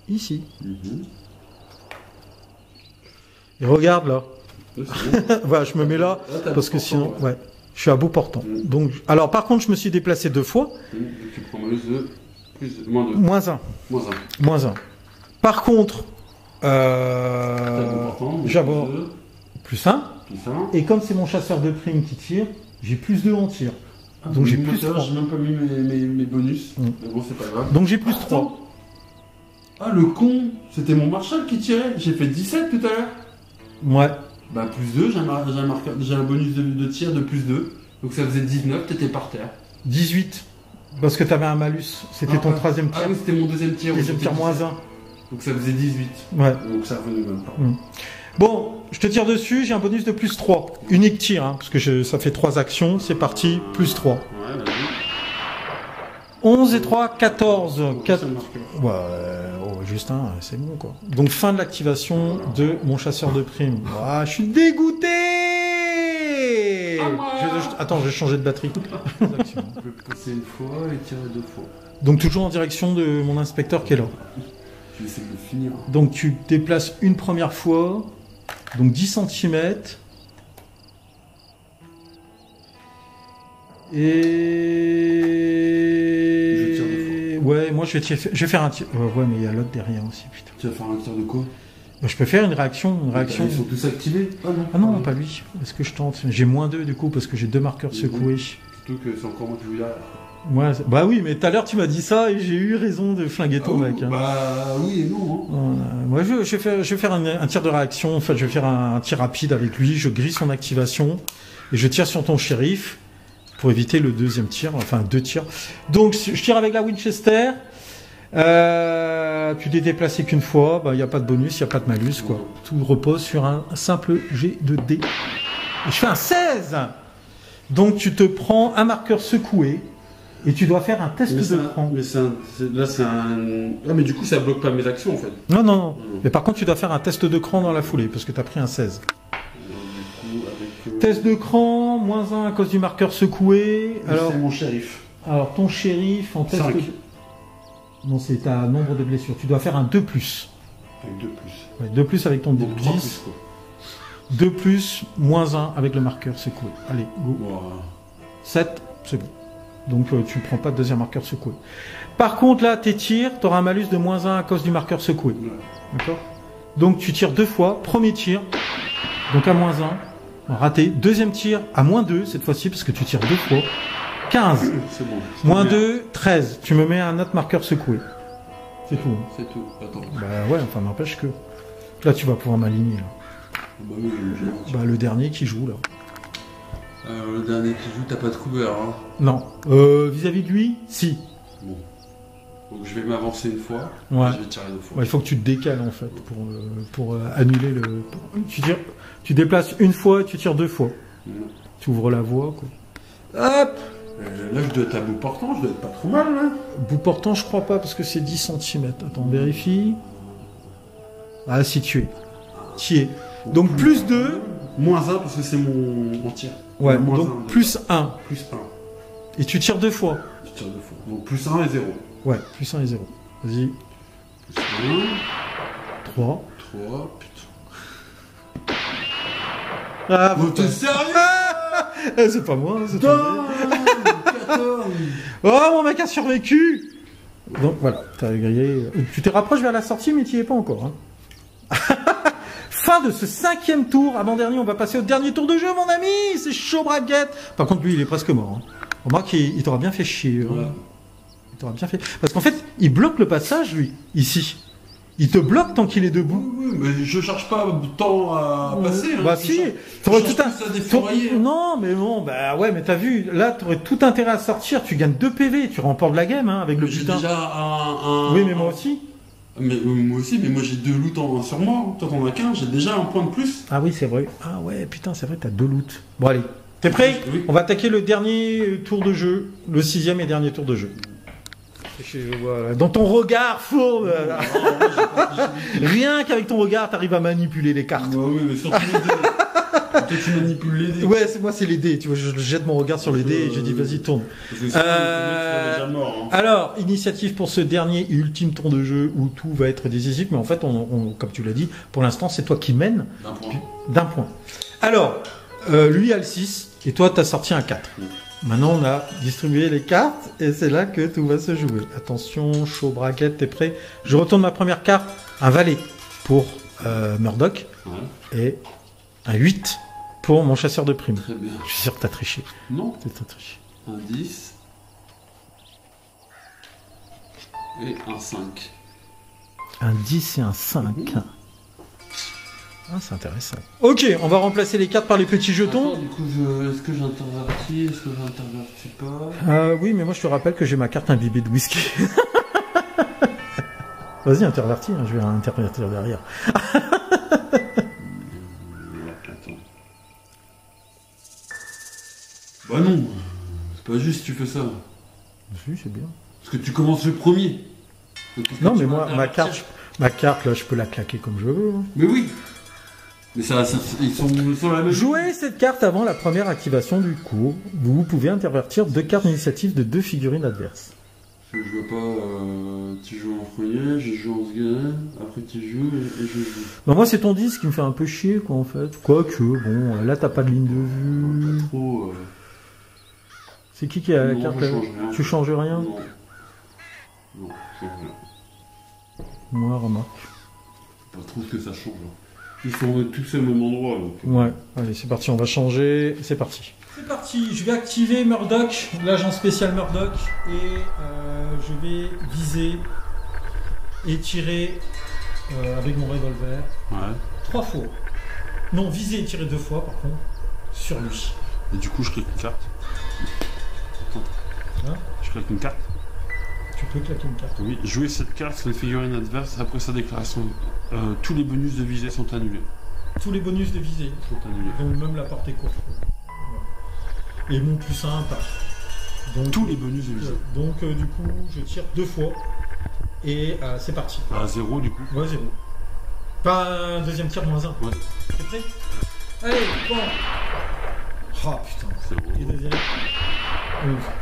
ici. Et regarde là. Voilà, je me mets là parce que sinon, ouais, je suis à bout portant. Donc, alors par contre, je me suis déplacé 2 fois. Tu prends -2, -2. -1. Par contre, j'aborde +1. Et comme c'est mon chasseur de primes qui tire, j'ai +2 en tir. Donc j'ai +3. J'ai même pas mis mes bonus. Mais bon, c'est pas grave. Donc j'ai +3. Ah, le con, c'était mon Marshall qui tirait. J'ai fait 17 tout à l'heure. Ouais. Bah, +2, j'ai un bonus de tir de +2. Donc ça faisait 19, t'étais par terre. 18. Parce que t'avais un malus. C'était ton 3e tir. Ah oui, c'était mon 2e tir. Deuxième tir -1. Donc ça faisait 18. Ouais. Donc ça revenait même pas. Bon, je te tire dessus, j'ai un bonus de +3. Unique tir, hein, parce que ça fait 3 actions. C'est parti, +3. Ouais, vas-y. 11 et 3, 14. 4... Ouais, Justin, c'est bon quoi. Donc fin de l'activation de mon chasseur de primes. Ah, je suis dégoûté. Attends, je vais changer de batterie. Je peux passer 1 fois et tirer 2 fois. Donc toujours en direction de mon inspecteur qui est là. Je vais essayer de le finir. Donc tu te déplaces une première fois. Donc 10 cm. Et... Je tire 2 fois. Ouais, moi je vais faire un tir. Ouais, mais il y a l'autre derrière aussi, putain. Tu vas faire un tir de quoi? Bah, je peux faire une réaction. Ils sont tous activés? Ah non, pas lui. Est-ce que je tente? J'ai -2 du coup parce que j'ai 2 marqueurs secoués. Surtout que c'est encore moi qui joue derrière. Ouais, bah oui, mais tout à l'heure tu m'as dit ça et j'ai eu raison de flinguer ton mec. Hein. Bah oui et non. Hein. Moi je vais faire un tir de réaction. Enfin, je vais faire un tir rapide avec lui. Je grille son activation et je tire sur ton shérif pour éviter le 2e tir. Enfin 2 tirs. Donc je tire avec la Winchester. Tu t'es déplacé qu'une fois, il n'y a pas de bonus, il n'y a pas de malus, quoi. Tout repose sur un simple jet de dés. Et je fais un 16. Donc tu te prends un marqueur secoué et tu dois faire un test de cran. Mais là c'est un... Ah mais du coup ça bloque pas mes actions en fait. Non. Mais par contre tu dois faire un test de cran dans la foulée parce que tu as pris un 16. Test de cran, -1 à cause du marqueur secoué. Alors, c'est mon shérif. Alors ton shérif en test... 5. Non, c'est ta nombre de blessures. Tu dois faire un 2+. Avec 2+. Ouais, 2+ avec ton Donc 10. 2+, -1 avec le marqueur secoué. Allez, go. Wow. 7, c'est bon. Donc tu ne prends pas de deuxième marqueur secoué. Par contre, là, tes tirs, tu auras un malus de -1 à cause du marqueur secoué. Ouais. D'accord. Donc tu tires 2 fois. Premier tir, donc à -1. Raté. Deuxième tir à -2 cette fois-ci parce que tu tires 2 fois. 15. C'est bon. -2, 13. Tu me mets un autre marqueur secoué. C'est tout. C'est tout. Attends. Bah ouais, enfin n'empêche que... Là tu vas pouvoir m'aligner. Là. Bah oui, bah le dernier qui joue là. Le dernier qui joue, t'as pas de couvert, hein? Non. Vis-à-vis de lui, si. Bon. Donc je vais m'avancer une fois. Ouais. Je vais tirer 2 fois. Ouais, il faut que tu te décales en fait pour annuler le... Tu déplaces une fois et tu tires 2 fois. Tu ouvres la voie, quoi. Hop! Là, je dois être à bout portant, je dois être pas trop mal, là. Bout portant, je crois pas, parce que c'est 10 cm. Attends, vérifie. Ah, si tu es. Tu es. Donc, plus 2. -1, parce que c'est mon tir. Ouais, donc -1, plus 1. Plus 1. Et tu tires 2 fois. Je tire 2 fois. Donc, plus 1 et 0. Ouais, plus 1 et 0. Vas-y. Plus 1. 3. 3, putain. Ah, bon, t'es sérieux? C'est pas moi, c'est toi. Oh, mon mec a survécu. Donc voilà, t'as grillé. Tu te rapproches vers la sortie, mais tu y es pas encore. Hein. Fin de ce 5e tour. Avant-dernier, on va passer au dernier tour de jeu, mon ami. C'est chaud, braguette. Par contre, lui, il est presque mort. Hein. Remarque qu'il t'aura bien fait chier. Hein. Ouais. Il t'aura bien fait. Parce qu'en fait, il bloque le passage, lui, ici. Il te bloque tant qu'il est debout. Oui, mais je cherche pas de temps à passer. Hein. Bah si, t'aurais tout un... Non, mais bon, bah ouais, mais t'as vu, là, t'aurais tout intérêt à sortir. Tu gagnes 2 PV, tu remportes la game hein, avec le butin. J'ai déjà un... Oui, mais moi aussi. Mais moi aussi, mais moi j'ai 2 loots sur moi. Toi t'en as qu'un, j'ai déjà un point de plus. Ah oui, c'est vrai. Ah ouais, putain, c'est vrai, t'as 2 loots. Bon allez, t'es prêt? Oui. On va attaquer le dernier tour de jeu, le 6e et dernier tour de jeu. Dans ton regard fourbe, rien qu'avec ton regard, t'arrives à manipuler les cartes. Oui, mais surtout les dés. Toi, tu manipules les dés. Ouais, moi c'est les dés. Tu vois, je jette mon regard sur les dés et je dis vas-y tourne. Déjà mort, hein. Alors, initiative pour ce dernier et ultime tour de jeu où tout va être décisif, mais en fait, comme tu l'as dit, pour l'instant, c'est toi qui mènes d'un point. Alors, lui a le 6 et toi, t'as sorti un 4. Maintenant, on a distribué les cartes et c'est là que tout va se jouer. Attention, chaud braquette, t'es prêt? Je retourne ma première carte, un valet pour Murdoch et un 8 pour mon chasseur de primes. Très bien. Je suis sûr que t'as triché. Non. T'as triché. Un 10 et un 5. Un 10 et un 5. Ah, c'est intéressant. Ok, on va remplacer les cartes par les petits jetons. Attends, du coup, est-ce que j'intervertis? Est-ce que j'intervertis pas? Oui, mais moi je te rappelle que j'ai ma carte imbibée de whisky. Vas-y, intervertis, hein, je vais intervertir derrière. Attends. Bah non, c'est pas juste si tu fais ça. Si, c'est bien. Parce que tu commences le premier. Non, mais moi, ma carte, là, je peux la claquer comme je veux. Hein. Mais oui. Mais ils sont la même. Jouez cette carte avant la première activation du cours. Vous pouvez intervertir 2 cartes d'initiative de 2 figurines adverses. Je vois pas. Tu joues en premier, je joue en second, après tu joues et je joue. Non, moi, c'est ton 10 qui me fait un peu chier, quoi, en fait. Quoique, bon, là, t'as pas de ligne de vue. Pas trop. C'est qui a la carte? Tu changes rien? Non. Non, je change rien. Moi, remarque. Je sais pas trop ce que ça change. Ils sont tous au même endroit. Donc. Ouais, allez, c'est parti, on va changer. C'est parti. C'est parti, je vais activer Murdoch, l'agent spécial Murdoch, et je vais viser et tirer avec mon revolver 3 fois. Non, viser et tirer 2 fois, par contre, sur lui. Et du coup, je clique une carte. Attends. Hein? Je clique une carte. Tu peux claquer une carte. Oui, jouer cette carte sur une figurine adverse après sa déclaration. Tous les bonus de visée sont annulés. Tous les bonus de visée sont annulés. Donc même la portée courte. Et mon plus 1 part. Donc, tous les bonus de visée. Donc du coup, je tire 2 fois. Et c'est parti. À 0 du coup. Ouais, 0. Pas un deuxième tir, moins 1. Ouais. T'es prêt? Allez, bon. Oh putain. C'est bon. Et deuxième.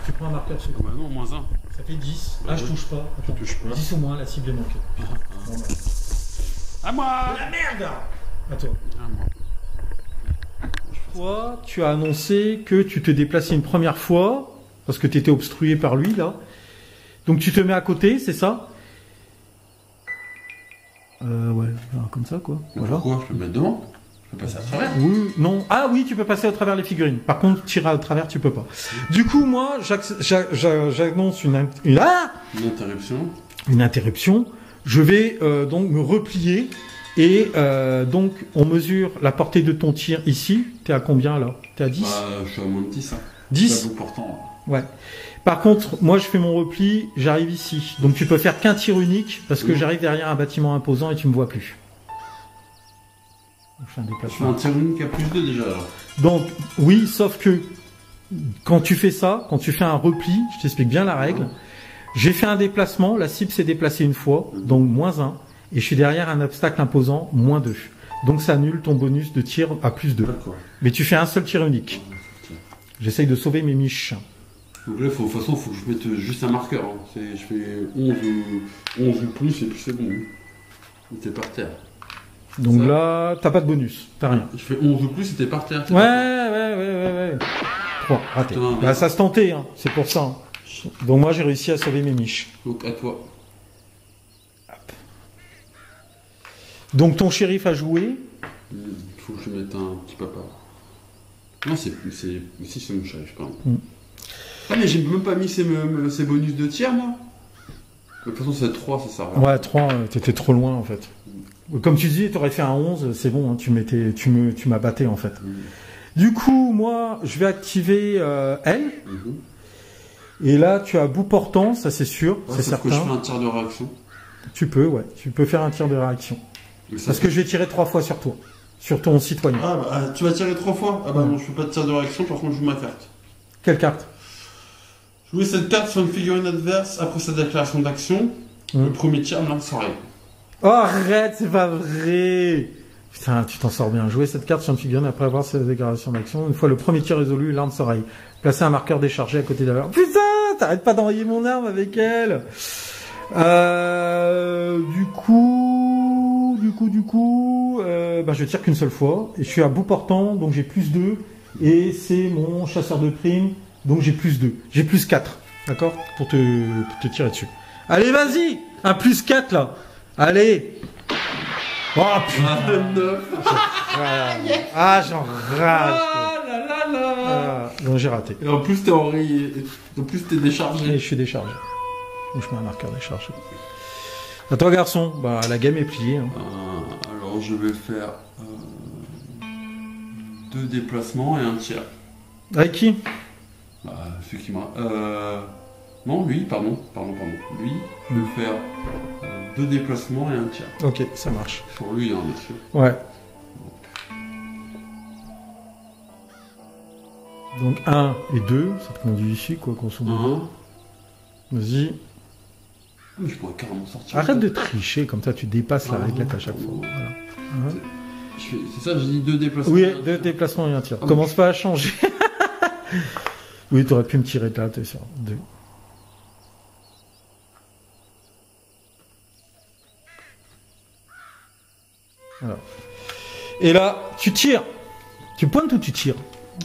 Tu prends un marqueur sur. Bah non, moins 1. Ça fait 10. Bah je touche pas. Attends. Tu touches pas. 10 au moins, la cible est manquée. Bon, bah. À moi. La merde. À toi. À moi. Toi, tu as annoncé que tu te déplaçais une première fois, parce que tu étais obstrué par lui, là. Donc tu te mets à côté, c'est ça? Ouais, comme ça, quoi. Voilà. Pourquoi? Je peux me mettre devant? Je peux passer à travers? Oui, non. Ah oui, tu peux passer à travers les figurines. Par contre, tirer à travers, tu peux pas. Du coup, moi, j'annonce une interruption. Une interruption. Je vais donc me replier et donc on mesure la portée de ton tir ici. T'es à combien là? T'es à 10? Je suis à moins de 10. Hein. 10? Pourtant. Ouais. Par contre, moi je fais mon repli, j'arrive ici. Donc tu peux faire qu'un tir unique parce que j'arrive derrière un bâtiment imposant et tu me vois plus. Je fais un déplacement. Je fais un tir unique à plus 2 déjà alors. Donc oui, sauf que quand tu fais ça, quand tu fais un repli, je t'explique bien la règle. J'ai fait un déplacement, la cible s'est déplacée une fois, donc moins 1, et je suis derrière un obstacle imposant, moins 2. Donc ça annule ton bonus de tir à plus 2. Mais tu fais un seul tir unique. J'essaye de sauver mes miches. Donc là, de toute façon, il faut que je mette juste un marqueur. Hein. Je fais 11 ou plus et puis c'est bon. T'es par terre. Donc ça, là, t'as pas de bonus, t'as rien. Je fais 11 ou plus et t'es par terre. Ouais. 3, raté. Bah, ça se tentait, hein. C'est pour ça. Hein. Donc moi, j'ai réussi à sauver mes miches. Donc à toi. Hop. Donc ton shérif a joué. Il faut que je mette un petit papa. Non, si c'est mon shérif quand même. Ah mais j'ai même pas mis ces bonus de tir moi. De toute façon c'est 3 ça sert. Ouais 3 t'étais trop loin en fait. Comme tu dis t'aurais fait un 11 c'est bon hein, tu m'as batté en fait. Du coup moi je vais activer elle. Et là tu as bout portant ça c'est sûr, c'est certain. Que je fais un tir de réaction. Tu peux faire un tir de réaction. Parce que je vais tirer 3 fois sur toi. Sur ton citoyen. Ah bah tu vas tirer 3 fois? Ah bah non je fais pas de tir de réaction par contre je joue ma carte. Quelle carte? Jouer cette carte sur une figurine adverse après sa déclaration d'action. Le premier tir, lance-oreille. Oh, arrête, c'est pas vrai. Putain, tu t'en sors bien. Jouer cette carte sur une figurine après avoir sa déclaration d'action. Une fois le premier tir résolu, lance-oreille. Placer un marqueur déchargé à côté de la... Putain, t'arrêtes pas d'envoyer mon arme avec elle. Du coup, je tire qu'une seule fois. Et je suis à bout portant, donc j'ai plus 2. Et c'est mon chasseur de primes. Donc j'ai plus 2. J'ai plus 4. D'accord? Pour te tirer dessus. Allez, vas-y! Un plus 4 là! Allez! Oh putain! 9. J'en rage! Donc j'ai raté. Et en plus t'es déchargé. Et je suis déchargé. Donc je mets un marqueur déchargé. À toi garçon, bah la game est pliée. Hein. Alors je vais faire 2 déplacements et un tir. Avec qui? Celui qui m'a... Non, lui, pardon. Lui, je vais faire 2 déplacements et un tir. Ok, ça marche. Sur lui, hein, bien sûr. Ouais. Donc 1 et 2, ça te conduit ici, quoi, grosso modo. Vas-y. Mais je pourrais carrément sortir. Arrête de tricher, comme ça tu dépasses la réglette à chaque fois. Voilà. C'est ça, j'ai dit 2 déplacements. Oui, 2 déplacements et un tir. Commence pas à changer. Oui, t'aurais pu me tirer de là, t'es sûr. 2. Voilà. Et là, tu tires. Tu pointes ou tu tires?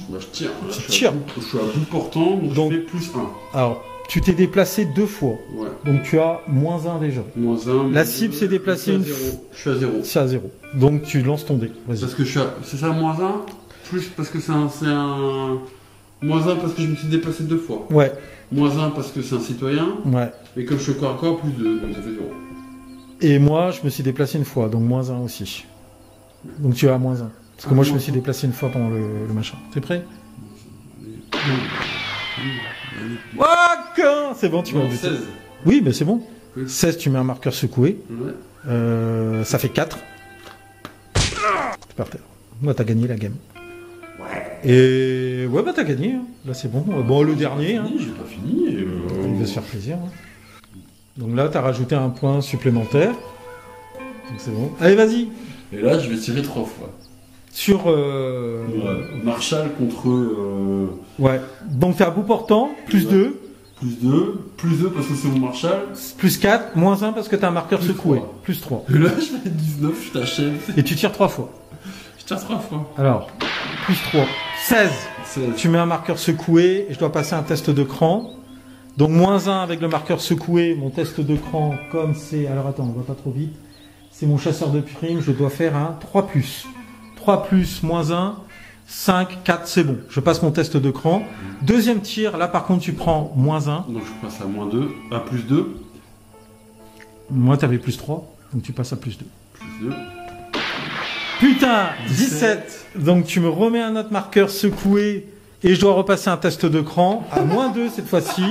Bah, je tire. Tu tires. Je suis à bout portant, donc je fais plus 1. Alors, tu t'es déplacé 2 fois. Ouais. Donc tu as moins 1 déjà. Moins 1. La cible s'est déplacée une fois. Je suis à 0. C'est à 0. Donc tu lances ton dé. Vas-y. Parce que je suis à... C'est ça, moins 1? Plus parce que c'est un... Moins 1 parce que je me suis déplacé 2 fois. Ouais. Moins 1 parce que c'est un citoyen. Ouais. Et comme je suis corps à corps, plus 2. Donc ça fait 0. Et moi, je me suis déplacé une fois. Donc moins 1 aussi. Donc tu as moins 1. Parce que moi, je me suis déplacé une fois pendant le machin. T'es prêt? C'est bon, tu m'as buté. 16. Oui, mais c'est bon. Oui. 16, tu mets un marqueur secoué. Ouais. Ça fait 4. C'est par terre. Moi, t'as gagné la game. Ouais. Et ouais, bah t'as gagné. Hein. Là, c'est bon. Bon, le dernier. Hein. J'ai pas fini. Il veut se faire plaisir. Hein. Donc là, t'as rajouté un point supplémentaire. Donc c'est bon. Allez, vas-y. Et là, je vais tirer 3 fois. Sur. Marshall contre. Ouais. Donc t'es à bout portant. Plus 2. Plus 2. Plus 2 parce que c'est mon Marshall. Plus 4. Moins 1 parce que t'as un marqueur Plus secoué. 3. Plus 3. Et là, je fais 19, je t'achève. Et tu tires 3 fois. Je tire 3 fois. Alors. Plus 3. 16. 16. Tu mets un marqueur secoué et je dois passer un test de cran. Donc moins 1 avec le marqueur secoué, mon test de cran, comme c'est... Alors attends, on va pas trop vite. C'est mon chasseur de primes, je dois faire un 3+. 3+, moins 1, 5, 4, c'est bon. Je passe mon test de cran. Deuxième tir, là par contre tu prends moins 1. Donc je passe à moins 2, à plus 2. Moi t'avais plus 3, donc tu passes à plus 2. Plus 2. Putain, 17. Donc tu me remets un autre marqueur secoué et je dois repasser un test de cran à moins 2 cette fois-ci.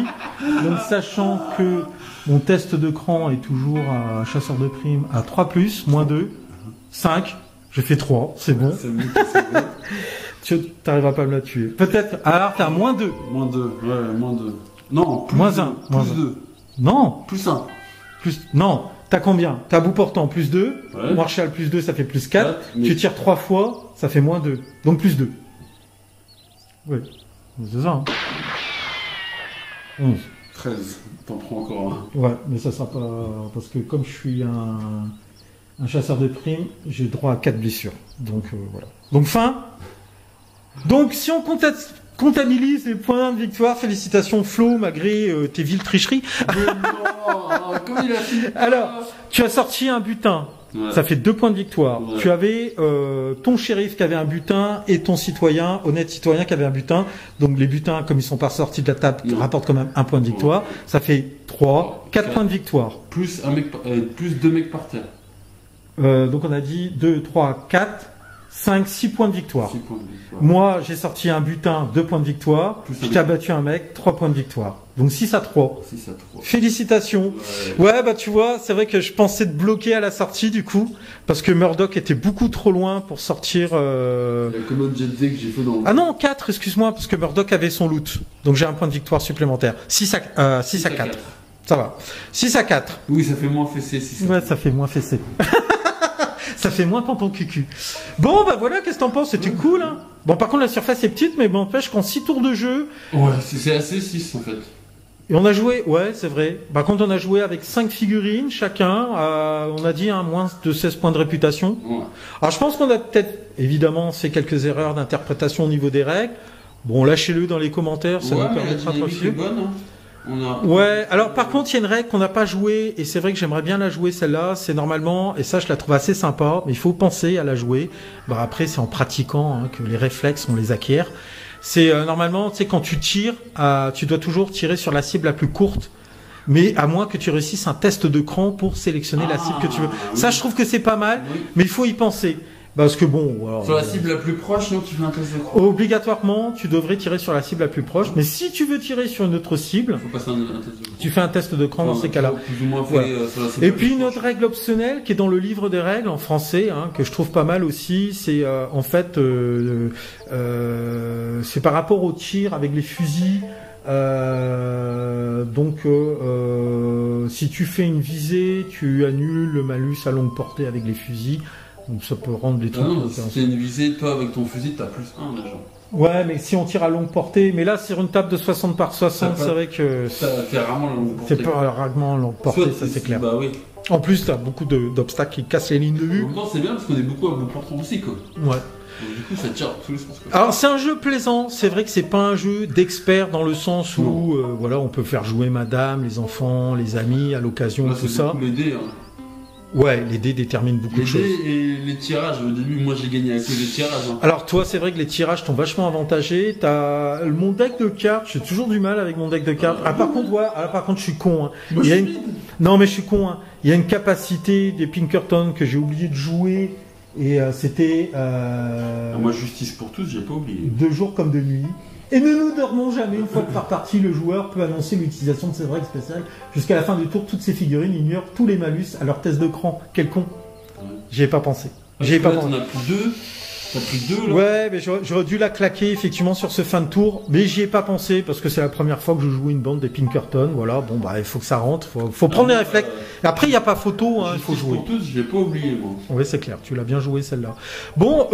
Donc sachant que mon test de cran est toujours à chasseur de primes à 3+, moins 2, 5. Je fais 3, c'est bon. C'est bon, c'est bon. Tu n'arriveras pas à me la tuer. Peut-être. Alors t'es à moins 2. Moins 2, ouais, moins 2. Non, plus Moins 2, 1. Plus Moins 2. Non. Plus 1. Non. T'as combien? T'as bout portant plus 2. Ouais. Marshall plus 2, ça fait plus 4. 4, mais- Tu tires 3 fois, ça fait moins 2. Donc plus 2. Oui. C'est ça. Hein. 11. 13. T'en prends encore un. Ouais, mais ça sera pas... Parce que comme je suis un chasseur de primes, j'ai droit à 4 blessures. Donc voilà. Donc fin. Donc si on comptabilise les points de victoire, félicitations Flo, malgré tes viles tricheries. Mais non, comment il a fini? Alors, tu as sorti un butin. Ouais. Ça fait 2 points de victoire. Ouais. Tu avais ton shérif qui avait un butin et ton citoyen, honnête citoyen, qui avait un butin. Donc les butins, comme ils sont pas sortis de la table, Ouais. rapportent quand même 1 point de victoire. Ouais. Ça fait 3, 4 4. points de victoire. Plus un mec, plus 2 mecs par terre. Donc on a dit 2, 3, 4, 5, 6 points de victoire. 6 points de victoire. Moi, j'ai sorti un butin, 2 points de victoire. Plus Je un t'ai mec. abattu un mec, 3 points de victoire. Donc 6 à 3. 6 à 3. Félicitations. Ouais. Ouais, bah tu vois, c'est vrai que je pensais te bloquer à la sortie du coup, parce que Murdoch était beaucoup trop loin pour sortir... La commode Jet D que j'ai fait dans. Ah non, 4, excuse-moi, parce que Murdoch avait son loot. Donc j'ai un point de victoire supplémentaire. 6 à 4. Ça va. 6 à 4. Oui, ça fait moins fessé. 6 à Ouais, ça fait moins fessé. Ça fait moins tampon cucu. Bon, bah voilà, qu'est-ce que t'en penses? C'était cool, hein. Bon, par contre, la surface est petite, mais bon, n'empêche qu'en 6 tours de jeu, Ouais, c'est assez 6 en fait. et on a joué, ouais, c'est vrai. Par contre, on a joué avec 5 figurines chacun. On a dit moins de 16 points de réputation. Ouais. Alors, je pense qu'on a peut-être, évidemment, fait quelques erreurs d'interprétation au niveau des règles. Bon, lâchez-le dans les commentaires, ça Ouais, nous mais la permettra de dynamique est refier. bonne. Hein. On a... Ouais, alors par contre, il y a une règle qu'on n'a pas jouée, et c'est vrai que j'aimerais bien la jouer celle-là, c'est normalement, et ça je la trouve assez sympa, mais il faut penser à la jouer. Bah après, c'est en pratiquant hein, que les réflexes, on les acquiert. C'est normalement, tu sais, quand tu tires, tu dois toujours tirer sur la cible la plus courte, mais à moins que tu réussisses un test de cran pour sélectionner la cible que tu veux. oui. Ça, je trouve que c'est pas mal, Oui. mais il faut y penser. Parce que bon, alors, Sur la cible la plus proche, non, tu fais un test de croix. obligatoirement, tu devrais tirer sur la cible la plus proche, mais si tu veux tirer sur une autre cible, Faut passer un test de croix. tu fais un test de cran dans ces cas-là. Plus ou moins fait Voilà. sur la cible Et la puis plus une proche. autre règle optionnelle qui est dans le livre des règles en français, hein, que je trouve pas mal aussi, c'est en fait c'est par rapport au tir avec les fusils. Si tu fais une visée, tu annules le malus à longue portée avec les fusils. Donc ça peut rendre les Ah trucs. non, si t'as une visée, toi avec ton fusil, t'as plus 1 déjà. Ouais, mais si on tire à longue portée, mais là sur une table de 60 par 60, T'as pas- c'est vrai que T'as rarement la longue portée. c'est pas rarement longue portée, Soit ça c'est clair. Bah oui. En plus, t'as beaucoup d'obstacles qui cassent les lignes de En vue. même temps, c'est bien parce qu'on est beaucoup à bout portant aussi, quoi. Ouais. Donc, du coup, ça tire dans tous les sens, quoi. Alors c'est un jeu plaisant, c'est vrai que c'est pas un jeu d'expert dans le sens où voilà, on peut faire jouer madame, les enfants, les amis à l'occasion, Là, tout c'est ça. beaucoup les dés, hein. Ouais, les dés déterminent beaucoup Les de choses. dés et les tirages, au début, moi j'ai gagné à cause des tirages. Hein. Alors toi, c'est vrai que les tirages t'ont vachement avantagé. T'as mon deck de cartes, j'ai toujours du mal avec mon deck de cartes. Ah par contre, ouais, par contre, je suis con. Hein. Moi, Il y a je une... suis vide. Non mais je suis con. Hein. Il y a une capacité des Pinkerton que j'ai oublié de jouer Et c'était Moi, Justice pour tous, j'ai pas oublié. 2 jours comme de nuit. Et ne nous dormons jamais. Une fois que par partie, le joueur peut annoncer l'utilisation de ses règles spéciales. Jusqu'à la fin du tour, toutes ces figurines ignorent tous les malus à leur test de cran. Quel con. Ouais. J'y ai pas pensé. J'y ai pas pensé. T'en as plus 2. T'as plus 2 là. Ouais, mais j'aurais dû la claquer effectivement sur ce fin de tour, mais j'y ai pas pensé parce que c'est la première fois que je joue une bande des Pinkerton. Voilà, bon bah il faut que ça rentre, faut prendre les réflexes. Après il y a pas photo, hein, il faut jouer. Pour tous, je l'ai pas oublié moi. Oui, c'est clair, tu l'as bien joué celle-là. Bon,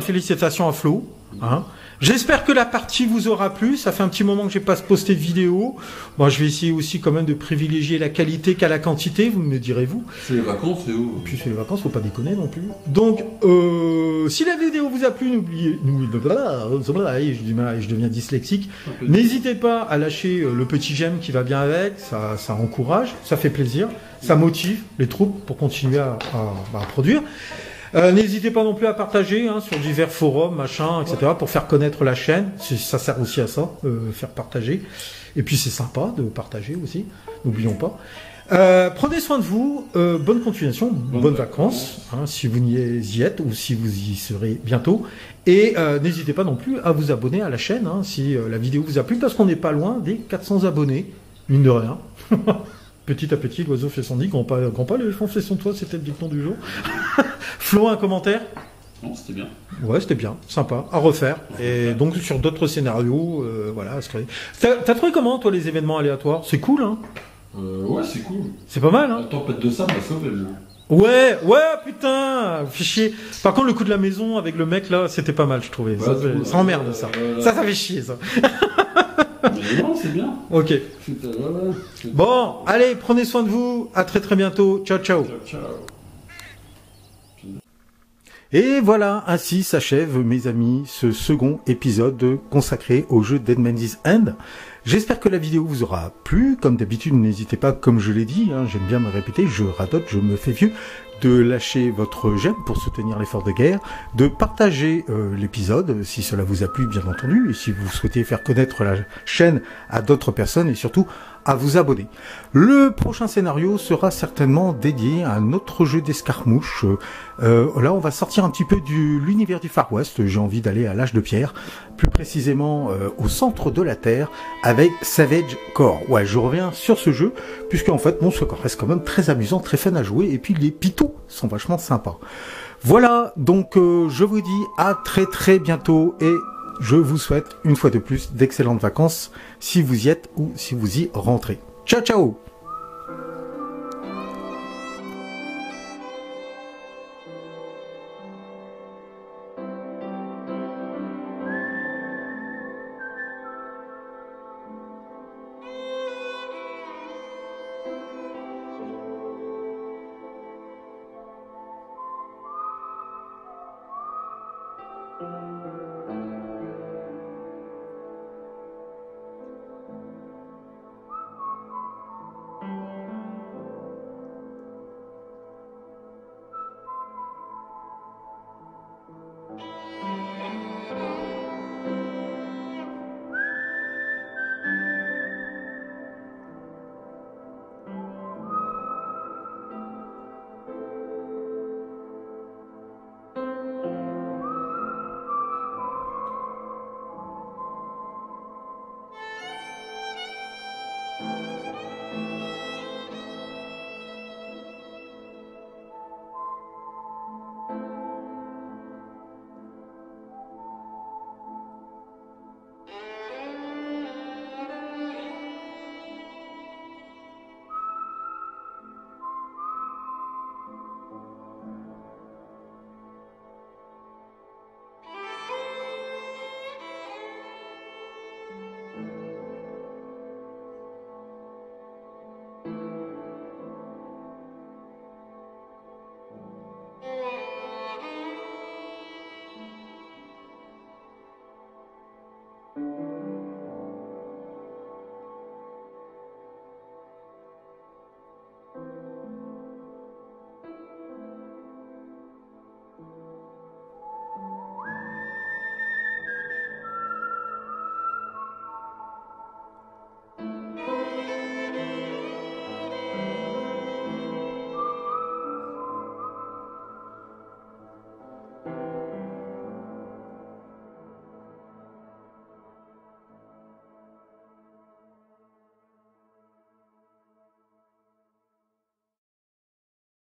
félicitations à Flo. Hein. J'espère que la partie vous aura plu. Ça fait un petit moment que j'ai pas posté de vidéo. Bon, je vais essayer aussi quand même de privilégier la qualité qu'à la quantité, vous me direz-vous. C'est les vacances, c'est où? Puis c'est les vacances, faut pas déconner non plus. Donc, si la vidéo vous a plu, je deviens dyslexique. N'hésitez pas à lâcher le petit j'aime qui va bien avec. Ça encourage, ça fait plaisir, ça motive les troupes pour continuer à produire. N'hésitez pas non plus à partager sur divers forums, machin, etc. pour faire connaître la chaîne. Ça sert aussi à ça, faire partager. Et puis c'est sympa de partager aussi, n'oublions pas. Prenez soin de vous, bonne continuation, bonnes vacances, si vous y êtes ou si vous y serez bientôt. Et n'hésitez pas non plus à vous abonner à la chaîne si la vidéo vous a plu, parce qu'on n'est pas loin des 400 abonnés, mine de rien. Petit à petit, l'oiseau fait son nid, grand pas l'éléphant fait son toit, c'était le dicton du jour. Flo, un commentaire? Non, c'était bien. Ouais, c'était bien, sympa, à refaire. Et donc sur d'autres scénarios, voilà. T'as trouvé comment, toi, les événements aléatoires? C'est cool, hein? Ouais, c'est cool. C'est pas mal, hein? La tempête de sable m'a sauvé, moi. Ouais, putain, fait chier. Par contre, le coup de la maison avec le mec, là, c'était pas mal, je trouvais. Ouais, ça emmerde, ça. Ça fait chier, ça. Mais non, c'est bien. Ok. Bon, allez, prenez soin de vous. À très très bientôt. Ciao, ciao. Ciao. Et voilà, ainsi s'achève, mes amis, ce second épisode consacré au jeu Dead Man's End. J'espère que la vidéo vous aura plu. Comme d'habitude, n'hésitez pas, comme je l'ai dit, j'aime bien me répéter, je radote, je me fais vieux, de lâcher votre j'aime pour soutenir l'effort de guerre, de partager l'épisode si cela vous a plu, bien entendu, et si vous souhaitez faire connaître la chaîne à d'autres personnes, et surtout à vous abonner. Le prochain scénario sera certainement dédié à un autre jeu d'escarmouche. Là, on va sortir un petit peu de l'univers du Far West. J'ai envie d'aller à l'âge de pierre, plus précisément au centre de la Terre, avec Savage Core. Ouais, je reviens sur ce jeu, puisque en fait, ce corps reste quand même très amusant, très fun à jouer, et puis les pitons sont vachement sympas. Voilà, donc je vous dis à très très bientôt, et je vous souhaite une fois de plus d'excellentes vacances si vous y êtes ou si vous y rentrez. Ciao ciao!